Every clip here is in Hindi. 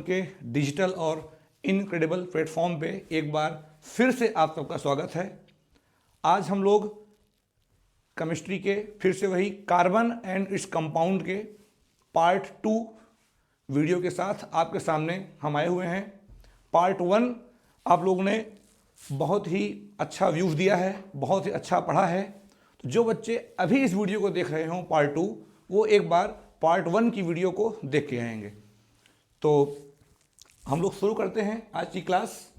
स्टोन के डिजिटल और इनक्रेडिबल प्लेटफॉर्म पे एक बार फिर से आप सबका स्वागत है। आज हम लोग केमिस्ट्री के फिर से वही कार्बन एंड इट्स कंपाउंड के पार्ट 2 वीडियो के साथ आपके सामने हम आए हुए हैं। पार्ट 1 आप लोगों ने बहुत ही अच्छा व्यूज़ दिया है, बहुत ही अच्छा पढ़ा है। तो जो बच्चे अभी इस वीडियो को देख रहे हों पार्ट 2, वो एक बार पार्ट 1 की वीडियो को देख के आएंगे। तो हम लोग शुरू करते हैं आज की क्लास।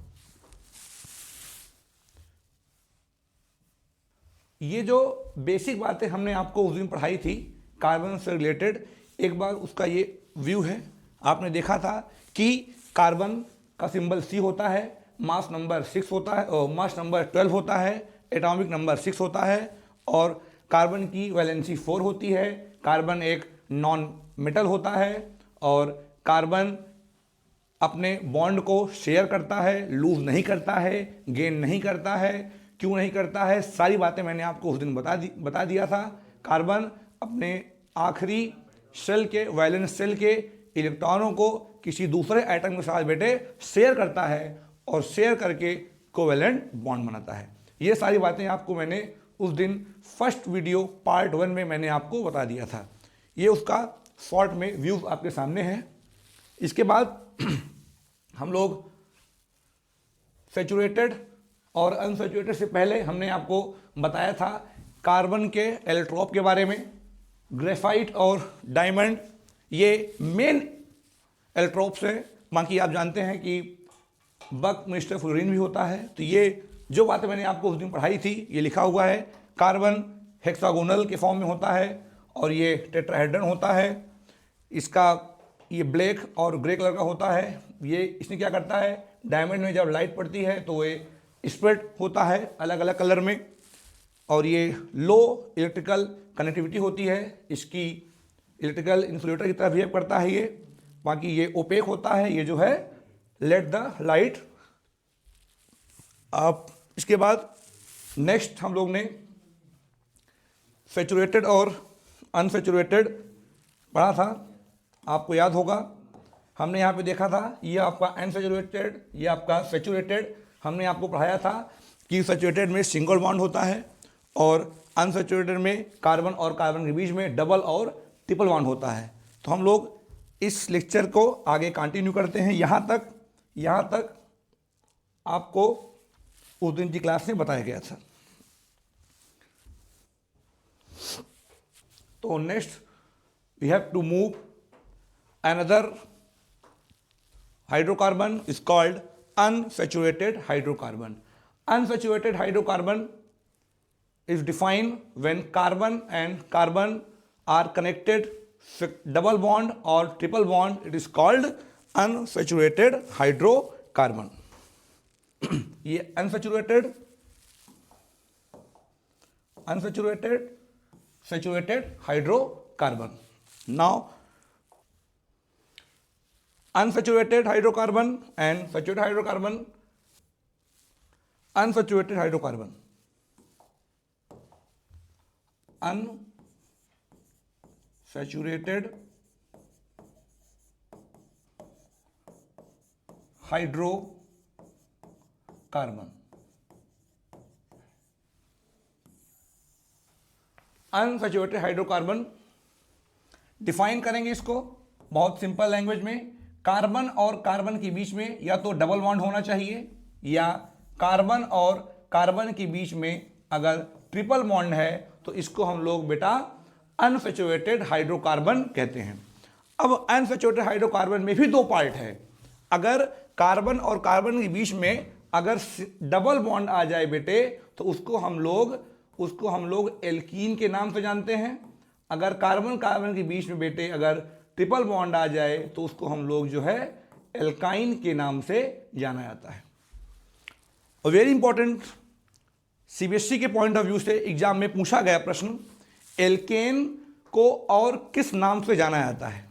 ये जो बेसिक बातें हमने आपको उस दिन पढ़ाई थी कार्बन से रिलेटेड, एक बार उसका ये व्यू है। आपने देखा था कि कार्बन का सिंबल C होता है, मास नंबर 6 होता है और मास नंबर 12 होता है, एटॉमिक नंबर 6 होता है और कार्बन की वैलेंसी 4 होती है। कार्बन एक नॉन मेटल होता है और कार्बन अपने बॉन्ड को शेयर करता है, लूज नहीं करता है, गेन नहीं करता है। क्यों नहीं करता है, सारी बातें मैंने आपको उस दिन बता दिया था। कार्बन अपने आखिरी शेल के वैलेंस शेल के इलेक्ट्रॉनों को किसी दूसरे एटम के साथ बेटे शेयर करता है और शेयर करके कोवेलेंट बॉन्ड बनाता है। ये सारी बातें आपको मैंने उस दिन फर्स्ट वीडियो पार्ट 1 में मैंने आपको बता दिया था। ये उसका शॉर्ट में व्यूज आपके सामने है। इसके बाद हम लोग सैचुरेटेड और अनसैचुरेटेड से पहले हमने आपको बताया था कार्बन के एलोट्रोप के बारे में। ग्रेफाइट और डायमंड ये मेन एलोट्रोप्स हैं। बाकी आप जानते हैं कि बक मिस्टर फ्लोरीन भी होता है। तो ये जो बातें मैंने आपको उस दिन पढ़ाई थी, ये लिखा हुआ है। कार्बन हेक्सागोनल के फॉर्म में होता है और ये टेट्राहेड्रन होता है। इसका ये ब्लैक और ग्रे कलर का होता है। ये इसने क्या करता है, डायमंड में जब लाइट पड़ती है तो ये स्प्रेड होता है अलग अलग कलर में और ये लो इलेक्ट्रिकल कनेक्टिविटी होती है। इसकी इलेक्ट्रिकल इंसुलेटर की तरह बिहेव करता है ये। बाकी ये ओपेक होता है, ये जो है लेट द लाइट आप। इसके बाद नेक्स्ट हम लोग ने सैचुरेटेड और अनसैचुरेटेड पढ़ा था। आपको याद होगा हमने यहाँ पे देखा था, ये आपका अनसैचुरेटेड, ये आपका सैचुरेटेड। हमने आपको पढ़ाया था कि सैचुरेटेड में सिंगल बॉन्ड होता है और अनसैचुरेटेड में कार्बन और कार्बन के बीच में डबल और ट्रिपल बॉन्ड होता है। तो हम लोग इस लेक्चर को आगे कंटिन्यू करते हैं। यहाँ तक आपको उस दिन की क्लास में बताया गया था। तो next we have to move another hydrocarbon is called unsaturated hydrocarbon. Unsaturated hydrocarbon is defined when carbon and carbon are connected double bond or triple bond. It is called unsaturated hydrocarbon. ये unsaturated, saturated hydrocarbon. Now unsaturated hydrocarbon and saturated hydrocarbon. Unsaturated hydrocarbon, unsaturated hydrocarbon. Unsaturated hydrocarbon define करेंगे इसको बहुत सिंपल लैंग्वेज में। कार्बन और कार्बन के बीच में या तो डबल बॉन्ड होना चाहिए या कार्बन और कार्बन के बीच में अगर ट्रिपल बॉन्ड है तो इसको हम लोग बेटा अनसैचुरेटेड हाइड्रोकार्बन कहते हैं। अब अनसैचुरेटेड हाइड्रोकार्बन में भी दो पार्ट है। अगर कार्बन और कार्बन के बीच में अगर डबल बॉन्ड आ जाए बेटे तो उसको हम लोग एल्कीन के नाम से जानते हैं। अगर कार्बन कार्बन के बीच में बेटे अगर ट्रिपल बॉन्ड आ जाए तो उसको हम लोग जो है एल्काइन के नाम से जाना जाता है। और वेरी इंपॉर्टेंट, सीबीएसई के पॉइंट ऑफ व्यू से एग्जाम में पूछा गया प्रश्न, एल्केन को और किस नाम से जाना जाता है।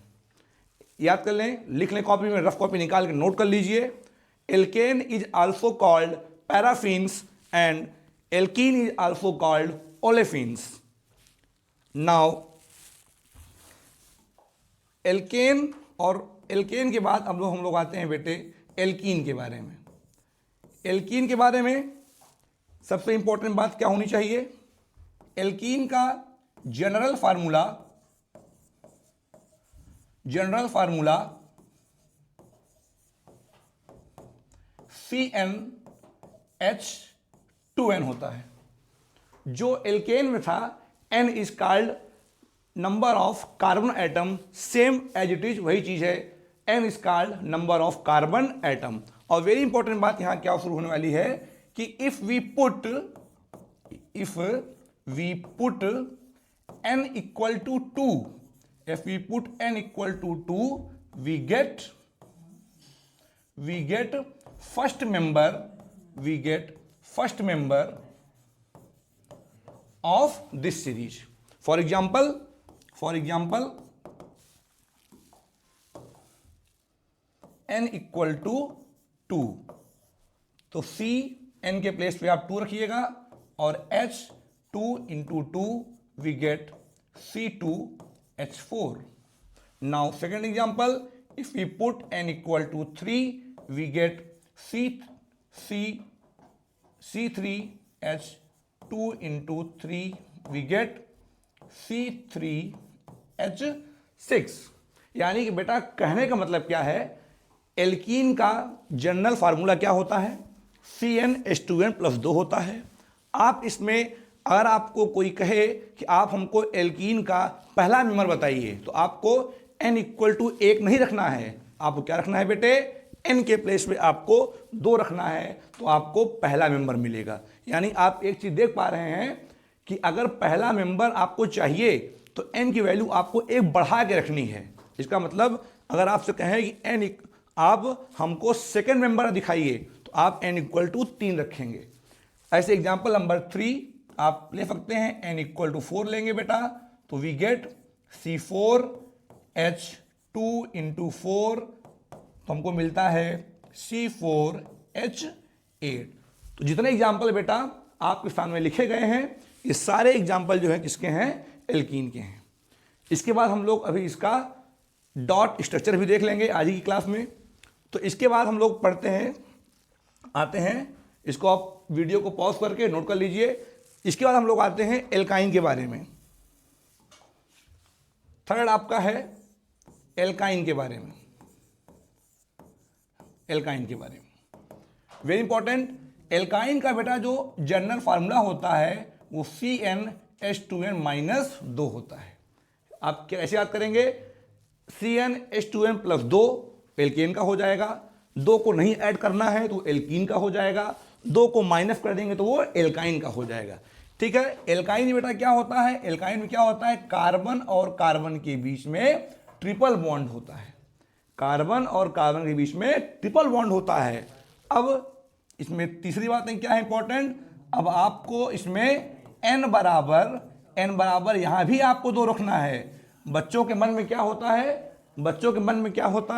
याद कर लें, लिख लें कॉपी में, रफ कॉपी निकाल के नोट कर लीजिए। Alkane is also called paraffins and alkene is also called olefins. Now alkane और एल्केन के बाद अब हम लोग आते हैं बेटे एल्कीन के बारे में। एल्कीन के बारे में सबसे इंपॉर्टेंट बात क्या होनी चाहिए, एल्कीन का जनरल फार्मूला CnH2n होता है। जो एल्केन में था N is called number of carbon atom, same as it is वही चीज है, N is called number of carbon atom. और वेरी इंपॉर्टेंट बात यहां क्या शुरू होने वाली है कि if we put n equal to 2, if we put n equal to 2, we get first member of this series. For example n equal to 2, तो C n के प्लेस पे आप 2 रखिएगा और H 2 into 2 we get C2H4. Now second example, if we put n equal to 3 we get C3H2 into 3 we get C3H6। यानी कि बेटा कहने का मतलब क्या है, एल्कीन का जनरल फार्मूला क्या होता है, CnH2n+2 होता है। आप इसमें अगर आपको कोई कहे कि आप हमको एल्कीन का पहला मेंबर बताइए तो आपको n इक्वल टू 1 नहीं रखना है, आपको क्या रखना है बेटे, n के प्लेस पे आपको 2 रखना है, तो आपको पहला मेंबर मिलेगा। यानी आप एक चीज देख पा रहे हैं कि अगर पहला मेंबर आपको चाहिए तो n की वैल्यू आपको 1 बढ़ा के रखनी है। इसका मतलब अगर आपसे कहें कि n आप हमको सेकेंड मेंबर दिखाइए तो आप n इक्वल टू 3 रखेंगे। ऐसे एग्जाम्पल नंबर 3 आप ले सकते हैं, n इक्वल टू 4 लेंगे बेटा तो वी गेट C4H2 इंटू 4, तो हमको मिलता है C4H8। तो जितने एग्जाम्पल बेटा आपके सामने लिखे गए हैं ये सारे एग्जाम्पल जो हैं किसके हैं, एल्कीन के हैं। इसके बाद हम लोग अभी इसका डॉट स्ट्रक्चर भी देख लेंगे आज की क्लास में। तो इसके बाद हम लोग पढ़ते हैं, आते हैं, इसको आप वीडियो को पॉज करके नोट कर लीजिए। इसके बाद हम लोग आते हैं एल्काइन के बारे में। थर्ड आपका है एल्काइन के बारे में। एल्काइन के बारे में वेरी इंपॉर्टेंट, एल्काइन का बेटा जो जनरल फार्मूला होता है वो CnH2n-2 होता है। आप कैसे याद करेंगे, CnH2n+2 एल्केन का हो जाएगा, 2 को नहीं ऐड करना है तो एल्कीन का हो जाएगा, 2 को माइनस कर देंगे तो वो एल्काइन का हो जाएगा। ठीक है, एल्काइन बेटा क्या होता है, एल्काइन में क्या होता है, कार्बन और कार्बन के बीच में ट्रिपल बॉन्ड होता है। कार्बन और कार्बन के बीच में ट्रिपल बॉन्ड होता है। अब इसमें तीसरी बात है क्या है इंपॉर्टेंट, अब आपको इसमें n बराबर यहां भी आपको 2 रखना है। बच्चों के मन में क्या होता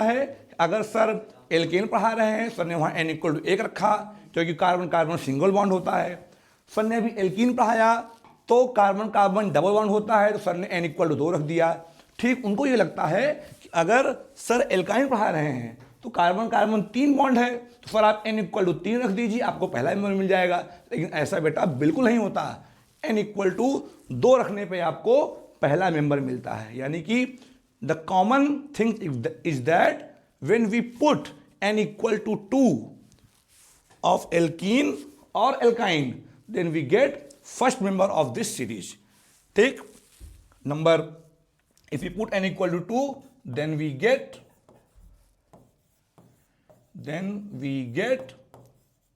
है, अगर सर एल्केन पढ़ा रहे हैं, सर ने वहां n इक्वल टू 1 रखा क्योंकि कार्बन कार्बन सिंगल बॉन्ड होता है। सर ने अभी एल्कीन पढ़ाया तो कार्बन कार्बन डबल बॉन्ड होता है तो सर ने n इक्वल टू 2 रख दिया। ठीक उनको ये लगता है कि अगर सर एल्काइन पढ़ा रहे हैं तो कार्बन कार्बन 3 बॉन्ड है तो सर आप n इक्वल टू 3 रख दीजिए, आपको पहला मेंबर मिल जाएगा। लेकिन ऐसा बेटा बिल्कुल नहीं होता, n इक्वल टू 2 रखने पे आपको पहला मेंबर मिलता है। यानी कि the common thing is that when we put n equal to 2 of alkene or alkyne then we get first member of this series. ठीक, number if we put n equal to 2 then we get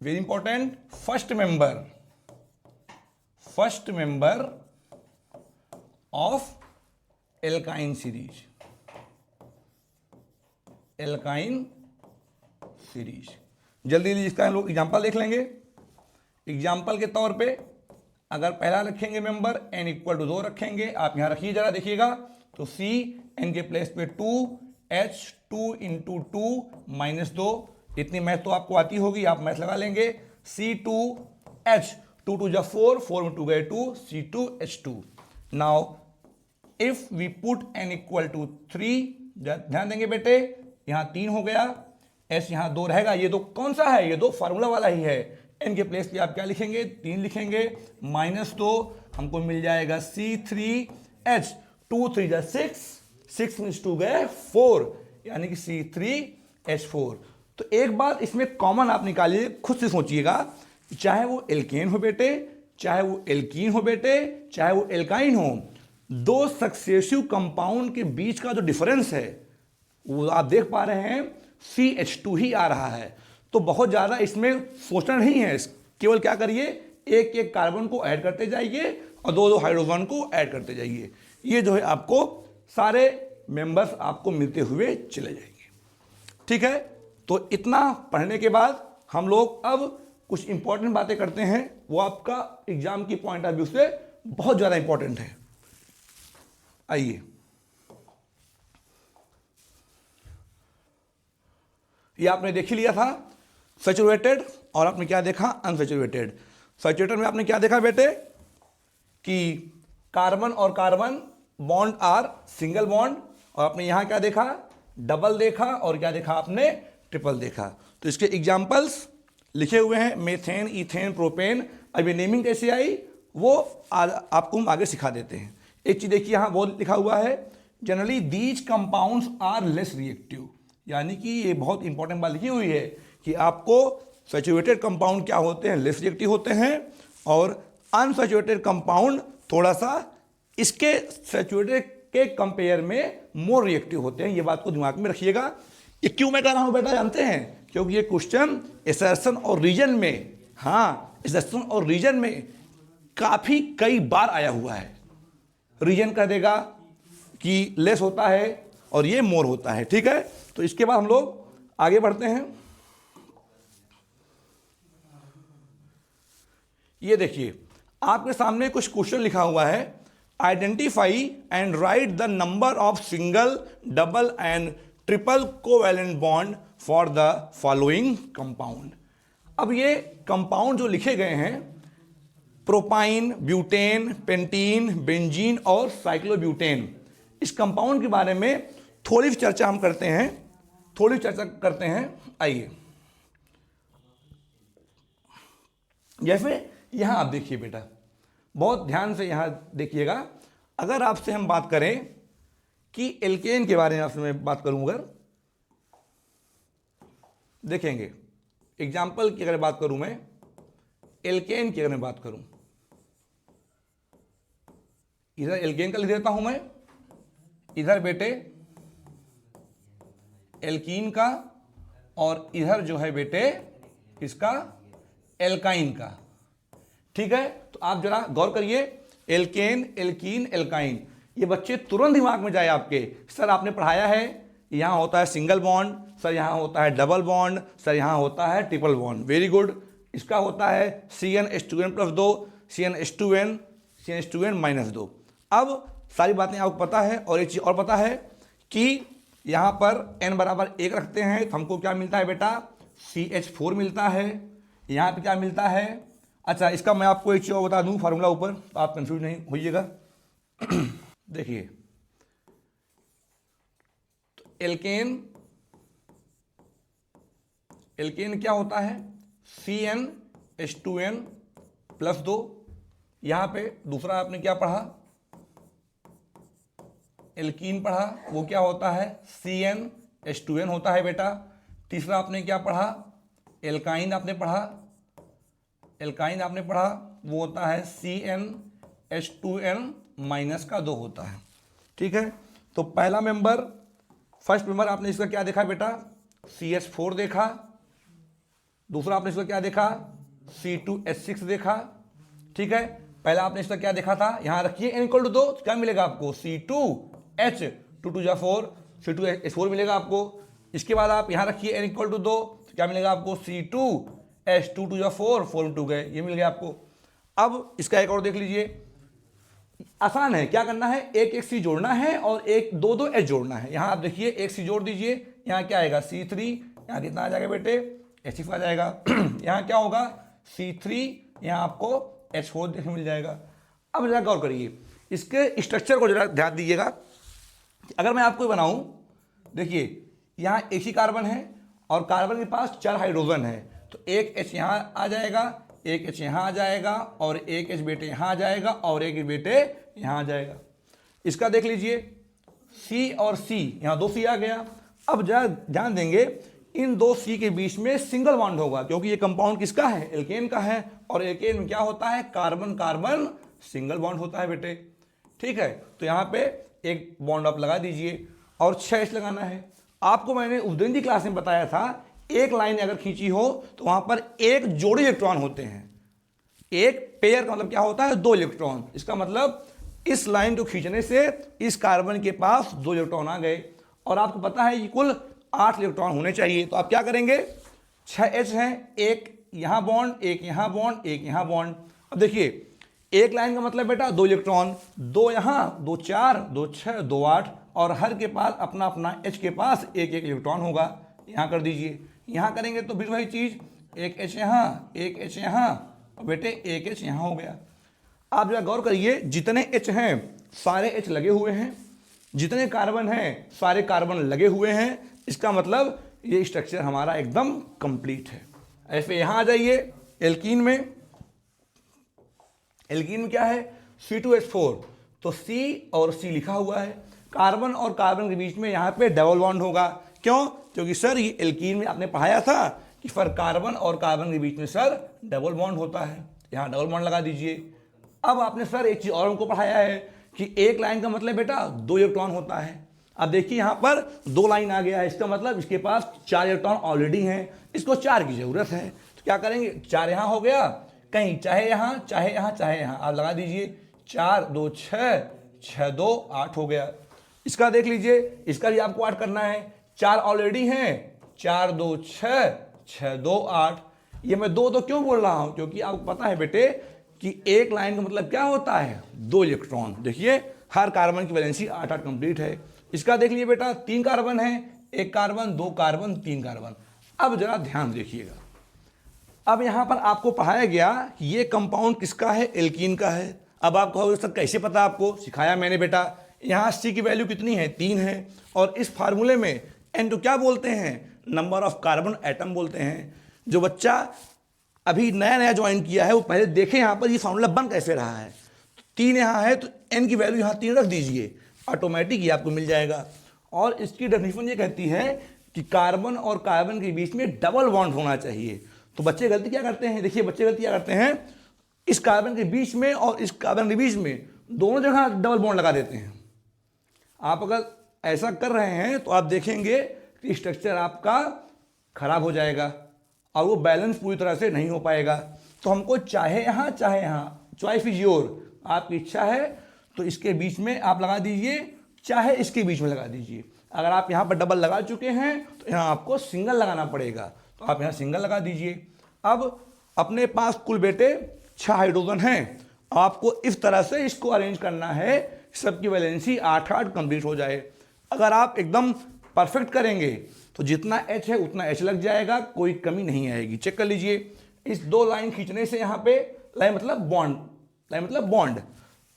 very important first member of alkyne series. जल्दी इसका हम लोग एग्जाम्पल देख लेंगे। एग्जाम्पल के तौर पे अगर पहला रखेंगे मेंबर n इक्वल टू 2 रखेंगे, आप यहाँ रखिए जरा देखिएगा, तो C n के प्लेस पे 2H2 इंटू 2 -2, इतनी मैथ तो आपको आती होगी, आप मैथ लगा लेंगे। C2H 2 2 4, 4 में 2 गए 2, C2H2। Now if we put n equal to 3, ध्यान देंगे बेटे, यहाँ 3 हो गया, S यहाँ 2 रहेगा। ये तो कौन सा है, ये तो फार्मूला वाला ही है। n के प्लेस पे आप क्या लिखेंगे, 3 लिखेंगे, -2 हमको मिल जाएगा C3H, 2 3 जा 6, 6 में 2 गए 4, यानी कि C3H4। तो एक बात इसमें कॉमन आप निकालिए, खुद से सोचिएगा, चाहे वो एल्केन हो बेटे, चाहे वो एल्कीन हो बेटे, चाहे वो एल्काइन हो, दो सक्सेसिव कंपाउंड के बीच का जो डिफरेंस है वो आप देख पा रहे हैं, CH2 ही आ रहा है। तो बहुत ज़्यादा इसमें सोचना नहीं है, केवल क्या करिए, एक एक कार्बन को ऐड करते जाइए और दो दो हाइड्रोजन को ऐड करते जाइए। ये जो है आपको सारे मेंबर्स आपको मिलते हुए चले जाएंगे। ठीक है, तो इतना पढ़ने के बाद हम लोग अब कुछ इंपॉर्टेंट बातें करते हैं, वो आपका एग्जाम की पॉइंट ऑफ व्यू से बहुत ज़्यादा इंपॉर्टेंट है। आइए, ये आपने देख ही लिया था सैचुरेटेड, और आपने क्या देखा, अनसैचुरेटेड। सैचुरेटेड में आपने क्या देखा बेटे कि कार्बन और carbon bond are single bond, और आपने यहां क्या देखा, डबल देखा, और क्या देखा आपने, ट्रिपल देखा। तो इसके एग्जाम्पल्स लिखे हुए हैं, मेथेन, इथेन, प्रोपेन। अब ये नेमिंग कैसे आई वो आपको हम आगे सिखा देते हैं। एक चीज देखिए, यहां वो लिखा हुआ है, generally these compounds are less reactive, यानी कि ये बहुत इंपॉर्टेंट बात लिखी हुई है कि आपको सैचुरेटेड कंपाउंड क्या होते हैं, लेस रिएक्टिव होते हैं, और अनसैचुरेटेड कंपाउंड थोड़ा सा इसके सैचुरेटेड के कंपेयर में मोर रिएक्टिव होते हैं। ये बात को दिमाग में रखिएगा। ये क्यों मैं कह रहा हूं बेटा, जानते हैं, क्योंकि ये क्वेश्चन असर्शन और रीजन में, हाँ असर्शन और रीजन में काफी कई बार आया हुआ है। रीजन कह देगा कि लेस होता है और ये मोर होता है। ठीक है, तो इसके बाद हम लोग आगे बढ़ते हैं। ये देखिए, आपके सामने कुछ क्वेश्चन लिखा हुआ है, identify and right the number of single, double and triple covalent bond for the following compound. अब ये कंपाउंड जो लिखे गए हैं, प्रोपाइन, ब्यूटेन, पेंटीन, बेंजीन और साइक्लोब्यूटेन, इस कंपाउंड के बारे में थोड़ी सी चर्चा हम करते हैं। आइए, जैसे यहां आप देखिए बेटा, बहुत ध्यान से यहां देखिएगा। अगर आपसे हम बात करें कि एल्केन के बारे में आपसे मैं बात करूं, अगर देखेंगे एग्जाम्पल की अगर बात करूं, मैं एल्केन की अगर मैं बात करूं, इधर एल्केन का लिख देता हूं मैं, इधर बेटे एल्कीन का, और इधर जो है बेटे इसका एल्काइन का। ठीक है, तो आप जरा गौर करिए, एल्केन, एल्कीन, एल्काइन, ये बच्चे तुरंत दिमाग में जाए आपके, सर आपने पढ़ाया है यहां होता है सिंगल बॉन्ड, सर यहां होता है डबल बॉन्ड, सर यहां होता है ट्रिपल बॉन्ड। Very good. इसका होता है CnH2n+2, CnH2n, CnH2n-2। अब सारी बातें आपको पता है, और एक चीज और पता है कि यहां पर n बराबर 1 रखते हैं तो हमको क्या मिलता है बेटा, CH4 मिलता है। यहां पे क्या मिलता है, अच्छा इसका मैं आपको एक चीज और बता दूं फार्मूला ऊपर, तो आप कंफ्यूज नहीं होइएगा। देखिए, तो एल्केन क्या होता है, CnH2n+2। यहां पे दूसरा आपने क्या पढ़ा, एल्कीन पढ़ा, वो क्या होता है, CnH2n होता है बेटा। तीसरा आपने क्या पढ़ा, एल्काइन आपने पढ़ा, वो होता है CnH2n-2 होता है। ठीक है, तो पहला मेंबर, फर्स्ट मेंबर आपने इसका क्या देखा बेटा, CH4 देखा। दूसरा आपने इसका क्या देखा, C2H6 देखा। ठीक है, पहला आपने इसका क्या देखा था, यहां रखिए n = 2, तो क्या मिलेगा आपको, C2H, 2 2 4, C2H4 मिलेगा आपको। इसके बाद आप यहां रखिए n = 2, तो क्या मिलेगा आपको, C2H, 2 2 4, 4 2 गए, ये मिल गया आपको। अब इसका एक और देख लीजिए, आसान है, क्या करना है, एक एक C जोड़ना है और एक दो दो H जोड़ना है। यहां आप देखिए, एक C जोड़ दीजिए, यहां क्या आएगा, C3, यहां कितना आ जाएगा बेटे, H6 आ जाएगा। यहां क्या होगा, C3, यहां आपको H4 देखने मिल जाएगा। अब जरा गौर करिए, इसके स्ट्रक्चर को जरा ध्यान दीजिएगा। अगर मैं आपको बनाऊं, देखिए यहाँ एक ही कार्बन है और कार्बन के पास 4 हाइड्रोजन है, तो एक H यहाँ आ जाएगा, एक H यहाँ आ जाएगा और एक H बेटे यहाँ आ जाएगा और एक बेटे यहाँ आ जाएगा। इसका देख लीजिए C और C, यहाँ 2 C आ गया। अब जरा ध्यान देंगे इन 2 C के बीच में सिंगल बॉन्ड होगा, क्योंकि ये कंपाउंड किसका है, एल्केन का है, और एल्केन में क्या होता है, कार्बन कार्बन सिंगल बॉन्ड होता है बेटे। ठीक है, तो यहाँ पे एक बॉन्ड आप लगा दीजिए और 6H लगाना है। आपको मैंने उस दिन की क्लास में बताया था एक लाइन अगर खींची हो तो वहां पर एक जोड़ी इलेक्ट्रॉन होते हैं। एक पेयर का मतलब क्या होता है, 2 इलेक्ट्रॉन। इसका मतलब इस लाइन को खींचने से इस कार्बन के पास 2 इलेक्ट्रॉन आ गए, और आपको पता है कि कुल 8 इलेक्ट्रॉन होने चाहिए। तो आप क्या करेंगे, 6H हैं, एक यहां बॉन्ड, एक यहां बॉन्ड, एक यहां बॉन्ड। अब देखिए एक लाइन का मतलब बेटा 2 इलेक्ट्रॉन, 2 यहां, 2 4, 2 6, 2 8, और हर के पास अपना अपना H के पास एक एक इलेक्ट्रॉन होगा। यहां कर दीजिए, यहां करेंगे तो फिर वही चीज, एक H यहां, एक H यहां, और बेटे एक H यहां हो गया। आप जरा गौर करिए, जितने H हैं सारे H लगे हुए हैं, जितने कार्बन हैं सारे कार्बन लगे हुए हैं। इसका मतलब ये स्ट्रक्चर हमारा एकदम कंप्लीट है। ऐसे यहां आ जाइए एल्कीन में, एल्कीन में क्या है, C2H4, तो C और C लिखा हुआ है। कार्बन और कार्बन के बीच में यहाँ पे डबल बॉन्ड होगा। क्यों, क्योंकि सर ये एल्कीन में आपने पढ़ाया था कि फिर कार्बन और कार्बन के बीच में सर डबल बॉन्ड होता है, यहाँ डबल बॉन्ड लगा दीजिए। अब आपने सर एक चीज और हमको पढ़ाया है कि एक लाइन का मतलब बेटा 2 इलेक्ट्रॉन होता है। अब देखिए यहाँ पर 2 लाइन आ गया है, इसका मतलब इसके पास 4 इलेक्ट्रॉन ऑलरेडी हैं, इसको 4 की जरूरत है। तो क्या करेंगे, 4 यहाँ हो गया, कहीं चाहे यहाँ चाहे यहाँ चाहे यहाँ, आप लगा दीजिए 4 2 6, 6 2 8 हो गया। इसका देख लीजिए, इसका भी आपको 8 करना है, 4 ऑलरेडी हैं, 4 2 6, 6 2 8। ये मैं 2 क्यों बोल रहा हूं, क्योंकि आपको पता है बेटे कि एक लाइन का मतलब क्या होता है, 2 इलेक्ट्रॉन। देखिए हर कार्बन की वैलेंसी 8 8 कंप्लीट है। इसका देख लीजिए बेटा 3 कार्बन है, 1 कार्बन 2 कार्बन 3 कार्बन। अब जरा ध्यान देखिएगा, अब यहां पर आपको पढ़ाया गया कि ये कंपाउंड किसका है, एल्कीन का है। अब आप कहोगे सर कैसे पता, आपको सिखाया मैंने बेटा। यहाँ C की वैल्यू कितनी है, 3 है, और इस फार्मूले में N तो क्या बोलते हैं, नंबर ऑफ कार्बन एटम बोलते हैं। जो बच्चा अभी नया नया ज्वाइन किया है वो पहले देखे यहाँ पर ये फार्मूला बन कैसे रहा है। 3 यहाँ है तो N की वैल्यू यहाँ 3 रख दीजिए, ऑटोमेटिक ये आपको मिल जाएगा। और इसकी डेफिनेशन ये कहती है कि कार्बन और कार्बन के बीच में डबल बॉन्ड होना चाहिए। तो बच्चे गलती क्या करते हैं, देखिए बच्चे गलती क्या करते हैं, इस कार्बन के बीच में और इस कार्बन के बीच में दोनों जगह डबल बॉन्ड लगा देते हैं। आप अगर ऐसा कर रहे हैं तो आप देखेंगे कि स्ट्रक्चर आपका खराब हो जाएगा और वो बैलेंस पूरी तरह से नहीं हो पाएगा। तो हमको चाहे यहाँ चाहे यहाँ, चॉइस इज योर, आपकी इच्छा है तो इसके बीच में आप लगा दीजिए, चाहे इसके बीच में लगा दीजिए। अगर आप यहाँ पर डबल लगा चुके हैं तो यहाँ आपको सिंगल लगाना पड़ेगा, तो आप यहाँ सिंगल लगा दीजिए। अब अपने पास कुल बेटे 6 हाइड्रोजन हैं, आपको इस तरह से इसको अरेंज करना है सबकी वैलेंसी 8 8 कंप्लीट हो जाए। अगर आप एकदम परफेक्ट करेंगे तो जितना H है उतना H लग जाएगा, कोई कमी नहीं आएगी। चेक कर लीजिए, इस 2 लाइन खींचने से यहाँ पे, लाइन मतलब बॉन्ड, लाइन मतलब बॉन्ड,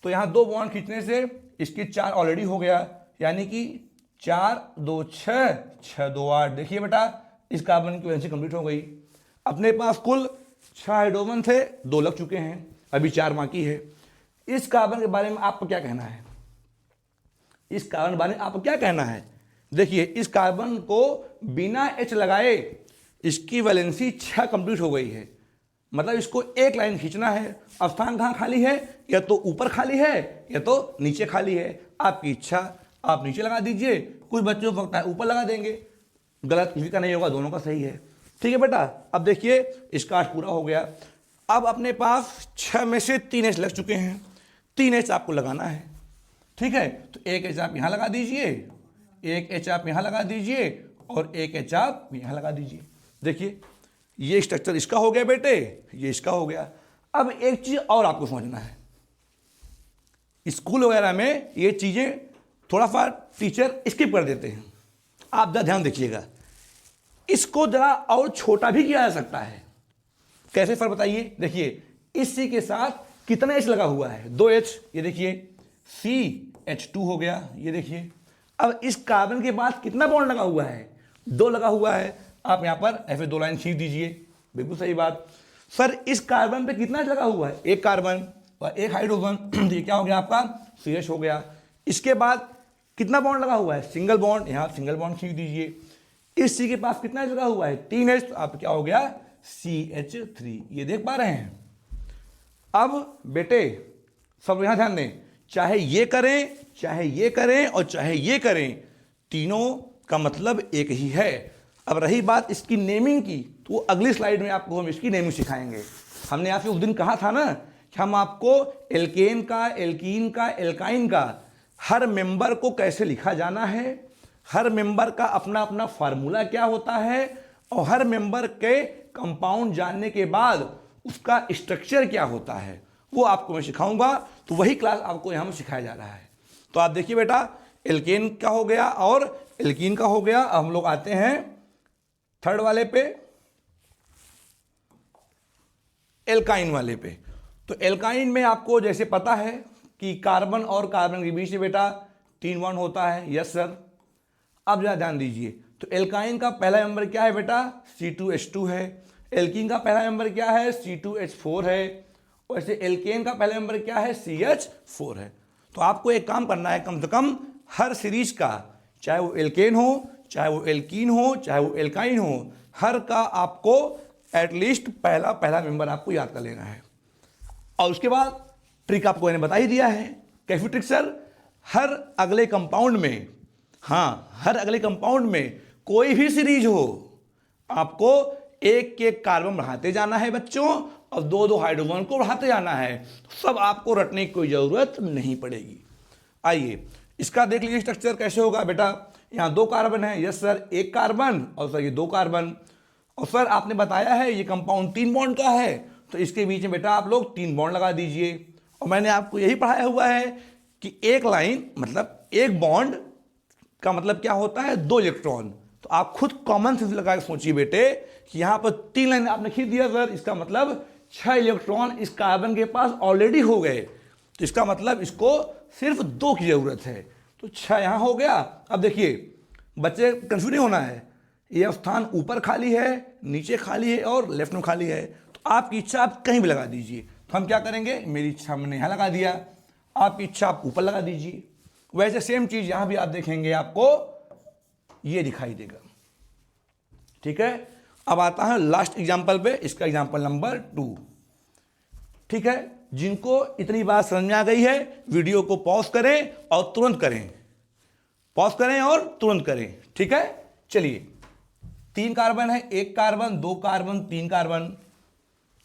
तो यहाँ 2 बॉन्ड खींचने से इसकी 4 ऑलरेडी हो गया, यानी कि 4 2 6, 6 2 8। देखिए बेटा इस कार्बन की वैलेंसी कंप्लीट हो गई। अपने पास कुल 6 हाइड्रोजन थे, 2 लग चुके हैं, अभी 4 बाकी है। इस कार्बन के बारे में आपको क्या कहना है, इस कार्बन के बारे में आपको क्या कहना है। देखिए इस कार्बन को बिना H लगाए इसकी वैलेंसी 6 कंप्लीट हो गई है, मतलब इसको एक लाइन खींचना है। अब स्थान कहाँ खाली है, या तो ऊपर खाली है या तो नीचे खाली है, आपकी इच्छा, आप नीचे लगा दीजिए, कुछ बच्चों को लगता है ऊपर लगा देंगे, गलत किसी का नहीं होगा, दोनों का सही है। ठीक है बेटा, अब देखिए इसका पूरा हो गया। अब अपने पास 6 में से 3 H लग चुके हैं, 3 H आपको लगाना है। ठीक है, तो एक H आप यहाँ लगा दीजिए, एक H आप यहाँ लगा दीजिए और एक H आप यहाँ लगा दीजिए। देखिए ये स्ट्रक्चर इसका हो गया बेटे, ये इसका हो गया। अब एक चीज और आपको समझना है, स्कूल वगैरह में ये चीजें थोड़ा सा टीचर स्किप कर देते हैं, आप जरा ध्यान देखिएगा। इसको जरा और छोटा भी किया जा सकता है, कैसे सर बताइए। देखिए इस C के साथ कितना H लगा हुआ है, 2 H, ये देखिए CH2 हो गया, ये देखिए। अब इस कार्बन के बाद कितना बॉन्ड लगा हुआ है, 2 लगा हुआ है, आप यहाँ पर ऐसे 2 लाइन खींच दीजिए, बिल्कुल सही बात। सर इस कार्बन पे कितना लगा हुआ है, 1 कार्बन और 1 हाइड्रोजन, ये क्या हो गया आपका CH हो गया। इसके बाद कितना बॉन्ड लगा हुआ है, सिंगल बॉन्ड, यहाँ सिंगल बॉन्ड खींच दीजिए। इस C के पास कितना लगा हुआ है, 3H, तो आप क्या हो गया CH3, ये देख पा रहे हैं। अब बेटे सब यहाँ ध्यान दें, चाहे ये करें, चाहे ये करें और चाहे ये करें, तीनों का मतलब एक ही है। अब रही बात इसकी नेमिंग की, तो वो अगली स्लाइड में आपको हम इसकी नेमिंग सिखाएंगे। हमने आपसे उस दिन कहा था ना कि हम आपको एल्केन का, एल्कीन का, एल्काइन का हर मेंबर को कैसे लिखा जाना है, हर मेंबर का अपना अपना फार्मूला क्या होता है, और हर मेंबर के कंपाउंड जानने के बाद उसका स्ट्रक्चर क्या होता है, वो आपको मैं सिखाऊंगा। तो वही क्लास आपको यहाँ में सिखाया जा रहा है। तो आप देखिए बेटा, एल्केन का हो गया और एल्कीन का हो गया। अब हम लोग आते हैं थर्ड वाले पे, एल्काइन वाले पे। तो एल्काइन में आपको जैसे पता है कि कार्बन और कार्बन के बीच में बेटा 3 बॉन्ड होता है, यस सर। अब जरा ध्यान दीजिए, तो एल्काइन का पहला मेंबर क्या है बेटा, C2H2 है। एल्कीन का पहला मेंबर क्या है, C2H4 है। वैसे एल्केन का पहला मेंबर क्या है, CH4 है। तो आपको एक काम करना है, कम से कम हर सीरीज का, चाहे वो एल्केन हो, चाहे वो एल्कीन हो, चाहे वो एल्काइन हो, हर का आपको एटलीस्ट पहला पहला मेंबर आपको याद कर लेना है। और उसके बाद ट्रिक आपको मैंने बता ही दिया है। कैसी ट्रिक सर, हर अगले कंपाउंड में, हाँ हर अगले कंपाउंड में कोई भी सीरीज हो, आपको एक एक कार्बन बढ़ाते जाना है बच्चों, और 2 हाइड्रोजन को बढ़ाते जाना है। सब आपको रटने की कोई जरूरत नहीं पड़ेगी। आइए इसका देख लीजिए स्ट्रक्चर कैसे होगा बेटा। यहाँ 2 कार्बन है, यस सर, 1 कार्बन, और सर ये 2 कार्बन। और सर आपने बताया है ये कंपाउंड 3 बॉन्ड का है, तो इसके बीच में बेटा आप लोग 3 बॉन्ड लगा दीजिए। और मैंने आपको यही पढ़ाया हुआ है कि एक लाइन मतलब एक बॉन्ड का मतलब क्या होता है, 2 इलेक्ट्रॉन। तो आप खुद कॉमन सेंस लगा के सोचिए बेटे कि यहाँ पर 3 लाइन आपने खींच दिया सर, इसका मतलब 6 इलेक्ट्रॉन इस कार्बन के पास ऑलरेडी हो गए। तो इसका मतलब इसको सिर्फ 2 की जरूरत है, तो 6 यहाँ हो गया। अब देखिए बच्चे कंफ्यूज नहीं होना है, यह स्थान ऊपर खाली है, नीचे खाली है और लेफ्ट में खाली है। तो आपकी इच्छा आप कहीं भी लगा दीजिए। तो हम क्या करेंगे, मेरी इच्छा मैंने यहाँ लगा दिया, आपकी इच्छा आप ऊपर लगा दीजिए। वैसे सेम चीज यहाँ भी आप देखेंगे, आपको ये दिखाई देगा। ठीक है, अब आता है लास्ट एग्जाम्पल पे, इसका एग्जाम्पल नंबर 2। ठीक है, जिनको इतनी बात समझ में आ गई है, वीडियो को पॉज करें और तुरंत करें, पॉज करें और तुरंत करें। ठीक है, चलिए 3 कार्बन है, 1 कार्बन, 2 कार्बन, 3 कार्बन।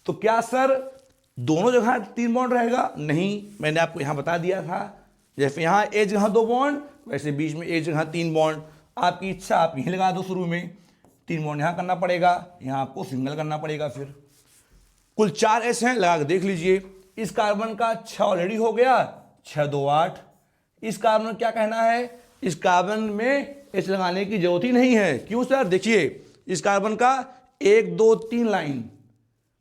तो क्या सर दोनों जगह 3 बॉन्ड रहेगा? नहीं, मैंने आपको यहां बता दिया था, जैसे यहां एक जगह 2 बॉन्ड, वैसे बीच में एक जगह 3 बॉन्ड। आपकी इच्छा आप यहीं लगा दो, शुरू में 3 बॉन्ड यहां करना पड़ेगा, यहां आपको सिंगल करना पड़ेगा। फिर कुल 4 एच हैं, लगा के देख लीजिए। इस कार्बन का 6 ऑलरेडी हो गया, 6 2 8। इस कार्बन क्या कहना है, इस कार्बन में एच लगाने की जरूरत ही नहीं है। क्यों सर, देखिए इस कार्बन का 1 2 3 लाइन,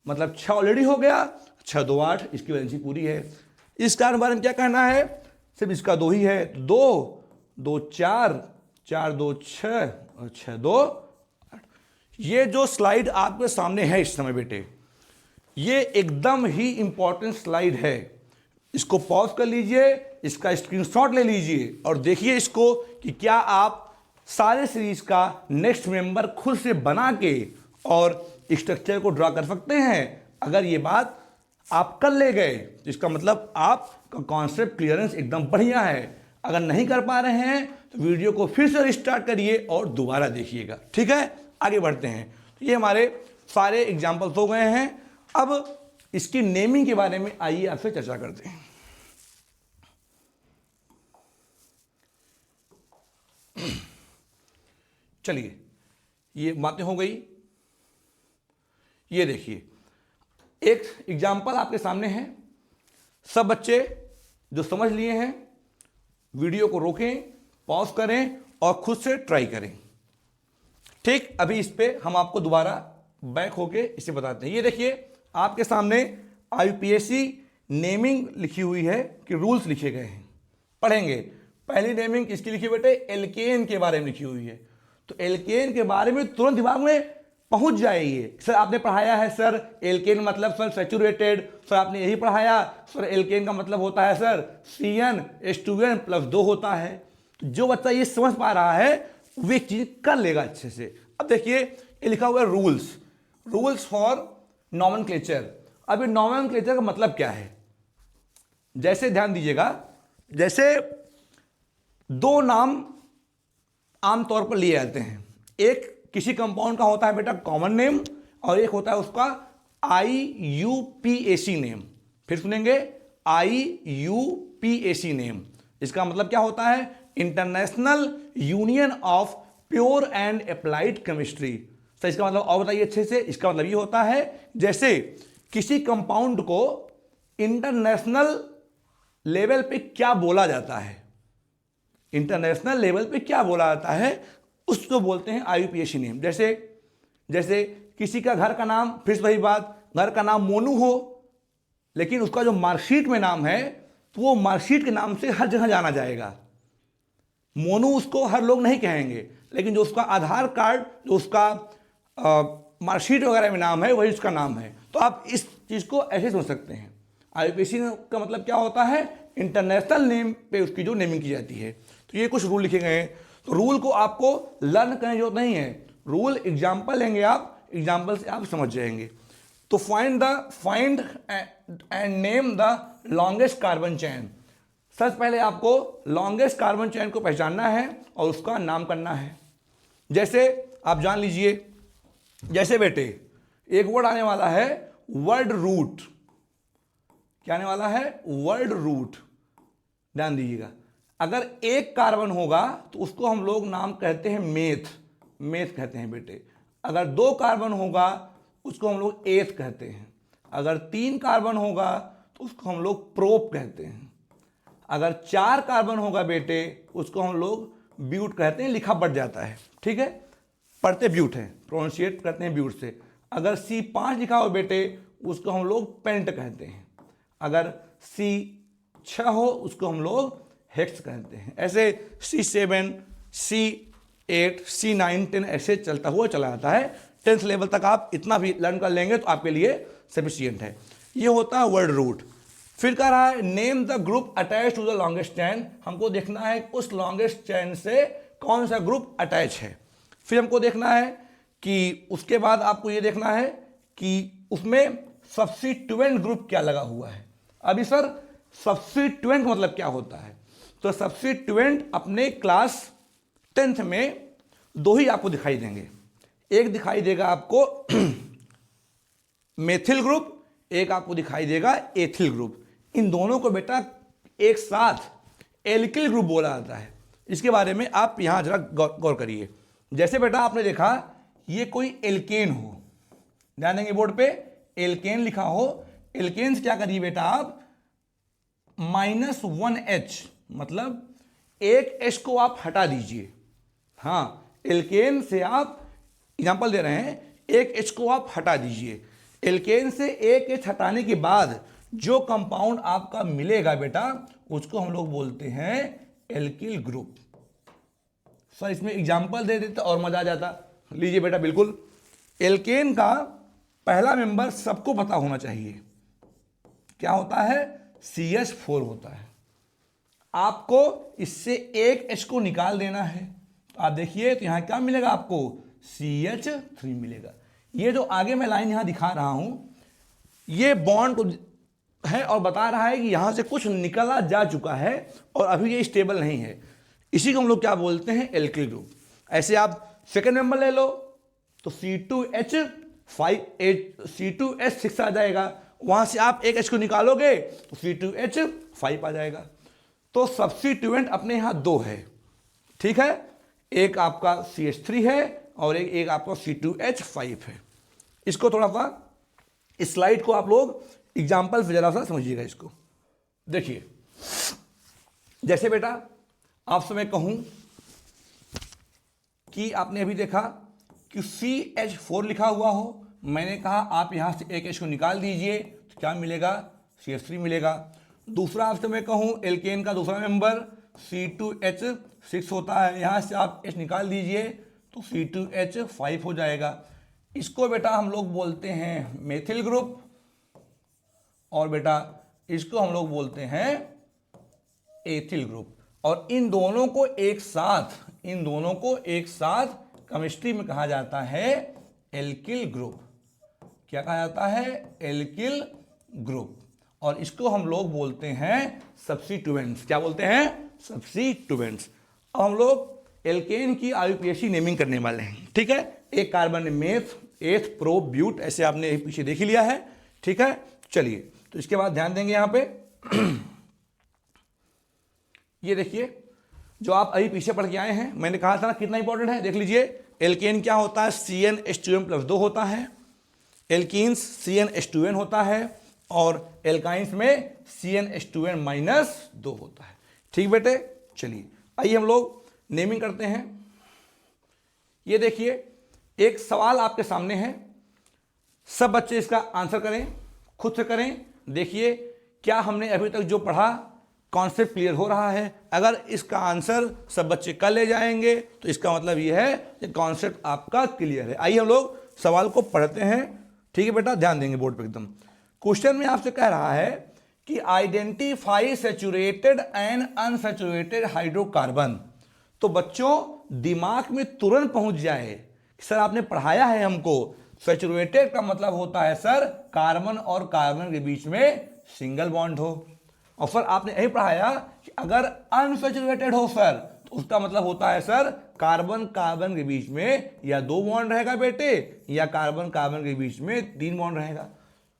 मतलब 6 ऑलरेडी हो गया, 6 2 8, इसकी वैलेंसी पूरी है। इस कार्बन बारे में क्या कहना है, सिर्फ इसका 2 ही है, 2 2 4, 4 2 6 और 6 2 8। ये जो स्लाइड आपके सामने है इस समय बेटे, ये एकदम ही इंपॉर्टेंट स्लाइड है। इसको पॉज कर लीजिए, इसका स्क्रीनशॉट ले लीजिए और देखिए इसको कि क्या आप सारे सीरीज का नेक्स्ट मेंबर खुद से बना के और स्ट्रक्चर को ड्रा कर सकते हैं। अगर ये बात आप कर ले गए तो इसका मतलब आपका कॉन्सेप्ट क्लियरेंस एकदम बढ़िया है। अगर नहीं कर पा रहे हैं तो वीडियो को फिर से रिस्टार्ट करिए और दोबारा देखिएगा। ठीक है, आगे बढ़ते हैं। तो ये हमारे सारे एग्जाम्पल्स हो गए हैं। अब इसकी नेमिंग के बारे में आइए आपसे चर्चा करते हैं। चलिए, ये बातें हो गई। ये देखिए एक एग्जाम्पल आपके सामने है। सब बच्चे जो समझ लिए हैं वीडियो को रोकें, पॉज करें और खुद से ट्राई करें। ठीक, अभी इस पे हम आपको दोबारा बैक होके इसे बताते हैं। ये देखिए आपके सामने IUPAC नेमिंग लिखी हुई है कि रूल्स लिखे गए हैं, पढ़ेंगे। पहली नेमिंग किसकी लिखी बेटे, एल्केन के बारे में लिखी हुई है। तो एल्केन के बारे में तुरंत दिमाग में पहुंच जाइए। सर आपने पढ़ाया है सर एल्केन मतलब सर सैचुरेटेड, सर आपने यही पढ़ाया सर एल्केन का मतलब होता है सर CnH2n+2 होता है। तो जो बच्चा ये समझ पा रहा है वो एक चीज कर लेगा अच्छे से। अब देखिए ये लिखा हुआ है रूल्स फॉर नॉमेनक्लेचर। अब ये नॉमेनक्लेचर का मतलब क्या है, जैसे ध्यान दीजिएगा, जैसे दो नाम आमतौर पर लिए जाते हैं, एक किसी कंपाउंड का होता है बेटा कॉमन नेम और एक होता है उसका IUPAC नेम। फिर सुनेंगे IUPAC नेम, इसका मतलब क्या होता है, international union of pure and applied chemistry. तो इसका मतलब और बताइए अच्छे से, इसका मतलब ये होता है जैसे किसी कंपाउंड को इंटरनेशनल लेवल पे क्या बोला जाता है, इंटरनेशनल लेवल पे क्या बोला जाता है उसको बोलते हैं IUPAC नेम। जैसे किसी का घर का नाम, फिर वही बात, घर का नाम मोनू हो लेकिन उसका जो मार्कशीट में नाम है तो वो मार्कशीट के नाम से हर जगह जाना जाएगा। मोनू उसको हर लोग नहीं कहेंगे, लेकिन जो उसका आधार कार्ड, जो उसका मार्कशीट वगैरह में नाम है वही उसका नाम है। तो आप इस चीज़ को ऐसे समझ सकते हैं। IUPAC का मतलब क्या होता है, इंटरनेशनल नेम पे उसकी जो नेमिंग की जाती है। तो ये कुछ रूल लिखे गए हैं। तो रूल को आपको लर्न करने की जरूरत नहीं है, रूल एग्जाम्पल लेंगे आप, एग्जाम्पल से आप समझ जाएंगे। तो find and name the longest carbon chain. सबसे पहले आपको लॉन्गेस्ट कार्बन चेन को पहचानना है और उसका नाम करना है। जैसे आप जान लीजिए, जैसे बेटे एक वर्ड आने वाला है वर्ड रूट। क्या आने वाला है, वर्ड रूट। ध्यान दीजिएगा, अगर एक कार्बन होगा तो उसको हम लोग नाम कहते हैं मेथ कहते हैं बेटे। अगर दो कार्बन होगा उसको हम लोग एथ कहते हैं। अगर तीन कार्बन होगा तो उसको हम लोग प्रोप कहते हैं। अगर चार कार्बन होगा बेटे उसको हम लोग ब्यूट कहते हैं, लिखा बढ़ जाता है, ठीक है, पढ़ते ब्यूट है, प्रोनाउंशिएट करते हैं ब्यूट से। अगर C5 लिखा हो बेटे उसको हम लोग पेंट कहते हैं। अगर C6 हो उसको हम लोग हेक्स कहते हैं। ऐसे C7, C8, C9, 10 ऐसे चलता हुआ चला जाता है। 10th लेवल तक आप इतना भी लर्न कर लेंगे तो आपके लिए सफिशियंट है। ये होता है वर्ड रूट। फिर कह रहा है name the group attach to the longest chain. हमको देखना है उस लॉन्गेस्ट चैन से कौन सा ग्रुप अटैच है। फिर हमको देखना है कि उसके बाद आपको ये देखना है कि उसमें सब्स्टिट्यूएंट ग्रुप क्या लगा हुआ है। अभी सर सब्स्टिट्यूएंट मतलब क्या होता है, तो सब्स्टिट्यूएंट अपने क्लास 10th में दो ही आपको दिखाई देंगे। एक दिखाई देगा आपको मेथिल ग्रुप, एक आपको दिखाई देगा एथिल ग्रुप। इन दोनों को बेटा एक साथ एल्किल ग्रुप बोला जाता है। इसके बारे में आप यहां जरा गौर करिए। जैसे बेटा आपने देखा ये कोई एल्केन हो, ध्यान देंगे बोर्ड पे एल्केन लिखा हो। एल्केन से क्या करिए बेटा आप -1H, मतलब एक H को आप हटा दीजिए। हाँ, एल्केन से आप एग्जांपल दे रहे हैं, एक H को आप हटा दीजिए। एल्केन से एक H हटाने के बाद जो कंपाउंड आपका मिलेगा बेटा उसको हम लोग बोलते हैं एल्किल ग्रुप। सर इसमें एग्जांपल दे देते और मजा आ जाता। लीजिए बेटा, बिल्कुल एल्केन का पहला मेंबर सबको पता होना चाहिए, क्या होता है, CH4 होता है। आपको इससे एक H को निकाल देना है, तो आप देखिए तो यहां क्या मिलेगा आपको, CH3 मिलेगा। ये जो आगे मैं लाइन यहां दिखा रहा हूं ये बॉन्ड को है और बता रहा है कि यहां से कुछ निकला जा चुका है और अभी ये स्टेबल नहीं है। इसी को हम लोग क्या बोलते हैं, एल्किल ग्रुप। ऐसे आप सेकंड मेंबर ले लो तो C2H6 आ जाएगा। वहां से आप एक H को निकालोगे तो C2H5 आ जाएगा। तो सब्स्टिट्यूएंट अपने यहां दो है, ठीक है, एक आपका CH3 है और एक आपका C2H5 है। इसको थोड़ा सा इस स्लाइड को आप लोग एग्जाम्पल से जरा सा समझिएगा। इसको देखिए, जैसे बेटा आपसे मैं कहूं कि आपने अभी देखा कि CH4 लिखा हुआ हो, मैंने कहा आप यहां से एक H को निकाल दीजिए तो क्या मिलेगा, CH3 मिलेगा। दूसरा आपसे मैं कहूं एल्केन का दूसरा मेंबर C2H6 होता है, यहां से आप H निकाल दीजिए तो C2H5 हो जाएगा। इसको बेटा हम लोग बोलते हैं मेथिल ग्रुप, और बेटा इसको हम लोग बोलते हैं एथिल ग्रुप। और इन दोनों को एक साथ केमिस्ट्री में कहा जाता है एल्किल ग्रुप। क्या कहा जाता है? Alkyl group. और इसको हम लोग बोलते हैं सब्स्टिट्यूएंट्स। क्या बोलते हैं? सब्स्टिट्यूएंट्स। अब हम लोग एल्केन की आईयूपीएसी नेमिंग करने वाले हैं। ठीक है, एक कार्बन मेथ, एथ, प्रो, ब्यूट, ऐसे आपने पीछे देख ही लिया है। ठीक है, चलिए तो इसके बाद ध्यान देंगे यहां पे ये देखिए जो आप अभी पीछे पढ़ के आए हैं, मैंने कहा था ना कितना इंपॉर्टेंट है, देख लीजिए। एल्केन क्या होता है? CnH2n+2 होता है। एल्कीन्स CnH2n होता है, और एल्काइंस में CnH2n-2 होता है। ठीक बेटे, चलिए आइए हम लोग नेमिंग करते हैं। ये देखिए एक सवाल आपके सामने है, सब बच्चे इसका आंसर करें, खुद से करें। देखिए क्या हमने अभी तक जो पढ़ा कॉन्सेप्ट क्लियर हो रहा है। अगर इसका आंसर सब बच्चे कर ले जाएंगे तो इसका मतलब ये है कि कॉन्सेप्ट आपका क्लियर है। आइए हम लोग सवाल को पढ़ते हैं। ठीक है बेटा, ध्यान देंगे बोर्ड पे एकदम। क्वेश्चन में आपसे कह रहा है कि identify saturated and unsaturated hydrocarbon. तो बच्चों दिमाग में तुरंत पहुंच जाए, सर आपने पढ़ाया है हमको सैचुरेटेड का मतलब होता है सर कार्बन और कार्बन के बीच में सिंगल बॉन्ड हो, और सर आपने यही पढ़ाया कि अगर अनसैचुरेटेड हो सर तो उसका मतलब होता है सर कार्बन कार्बन के बीच में या 2 बॉन्ड रहेगा बेटे, या कार्बन कार्बन के बीच में 3 बॉन्ड रहेगा।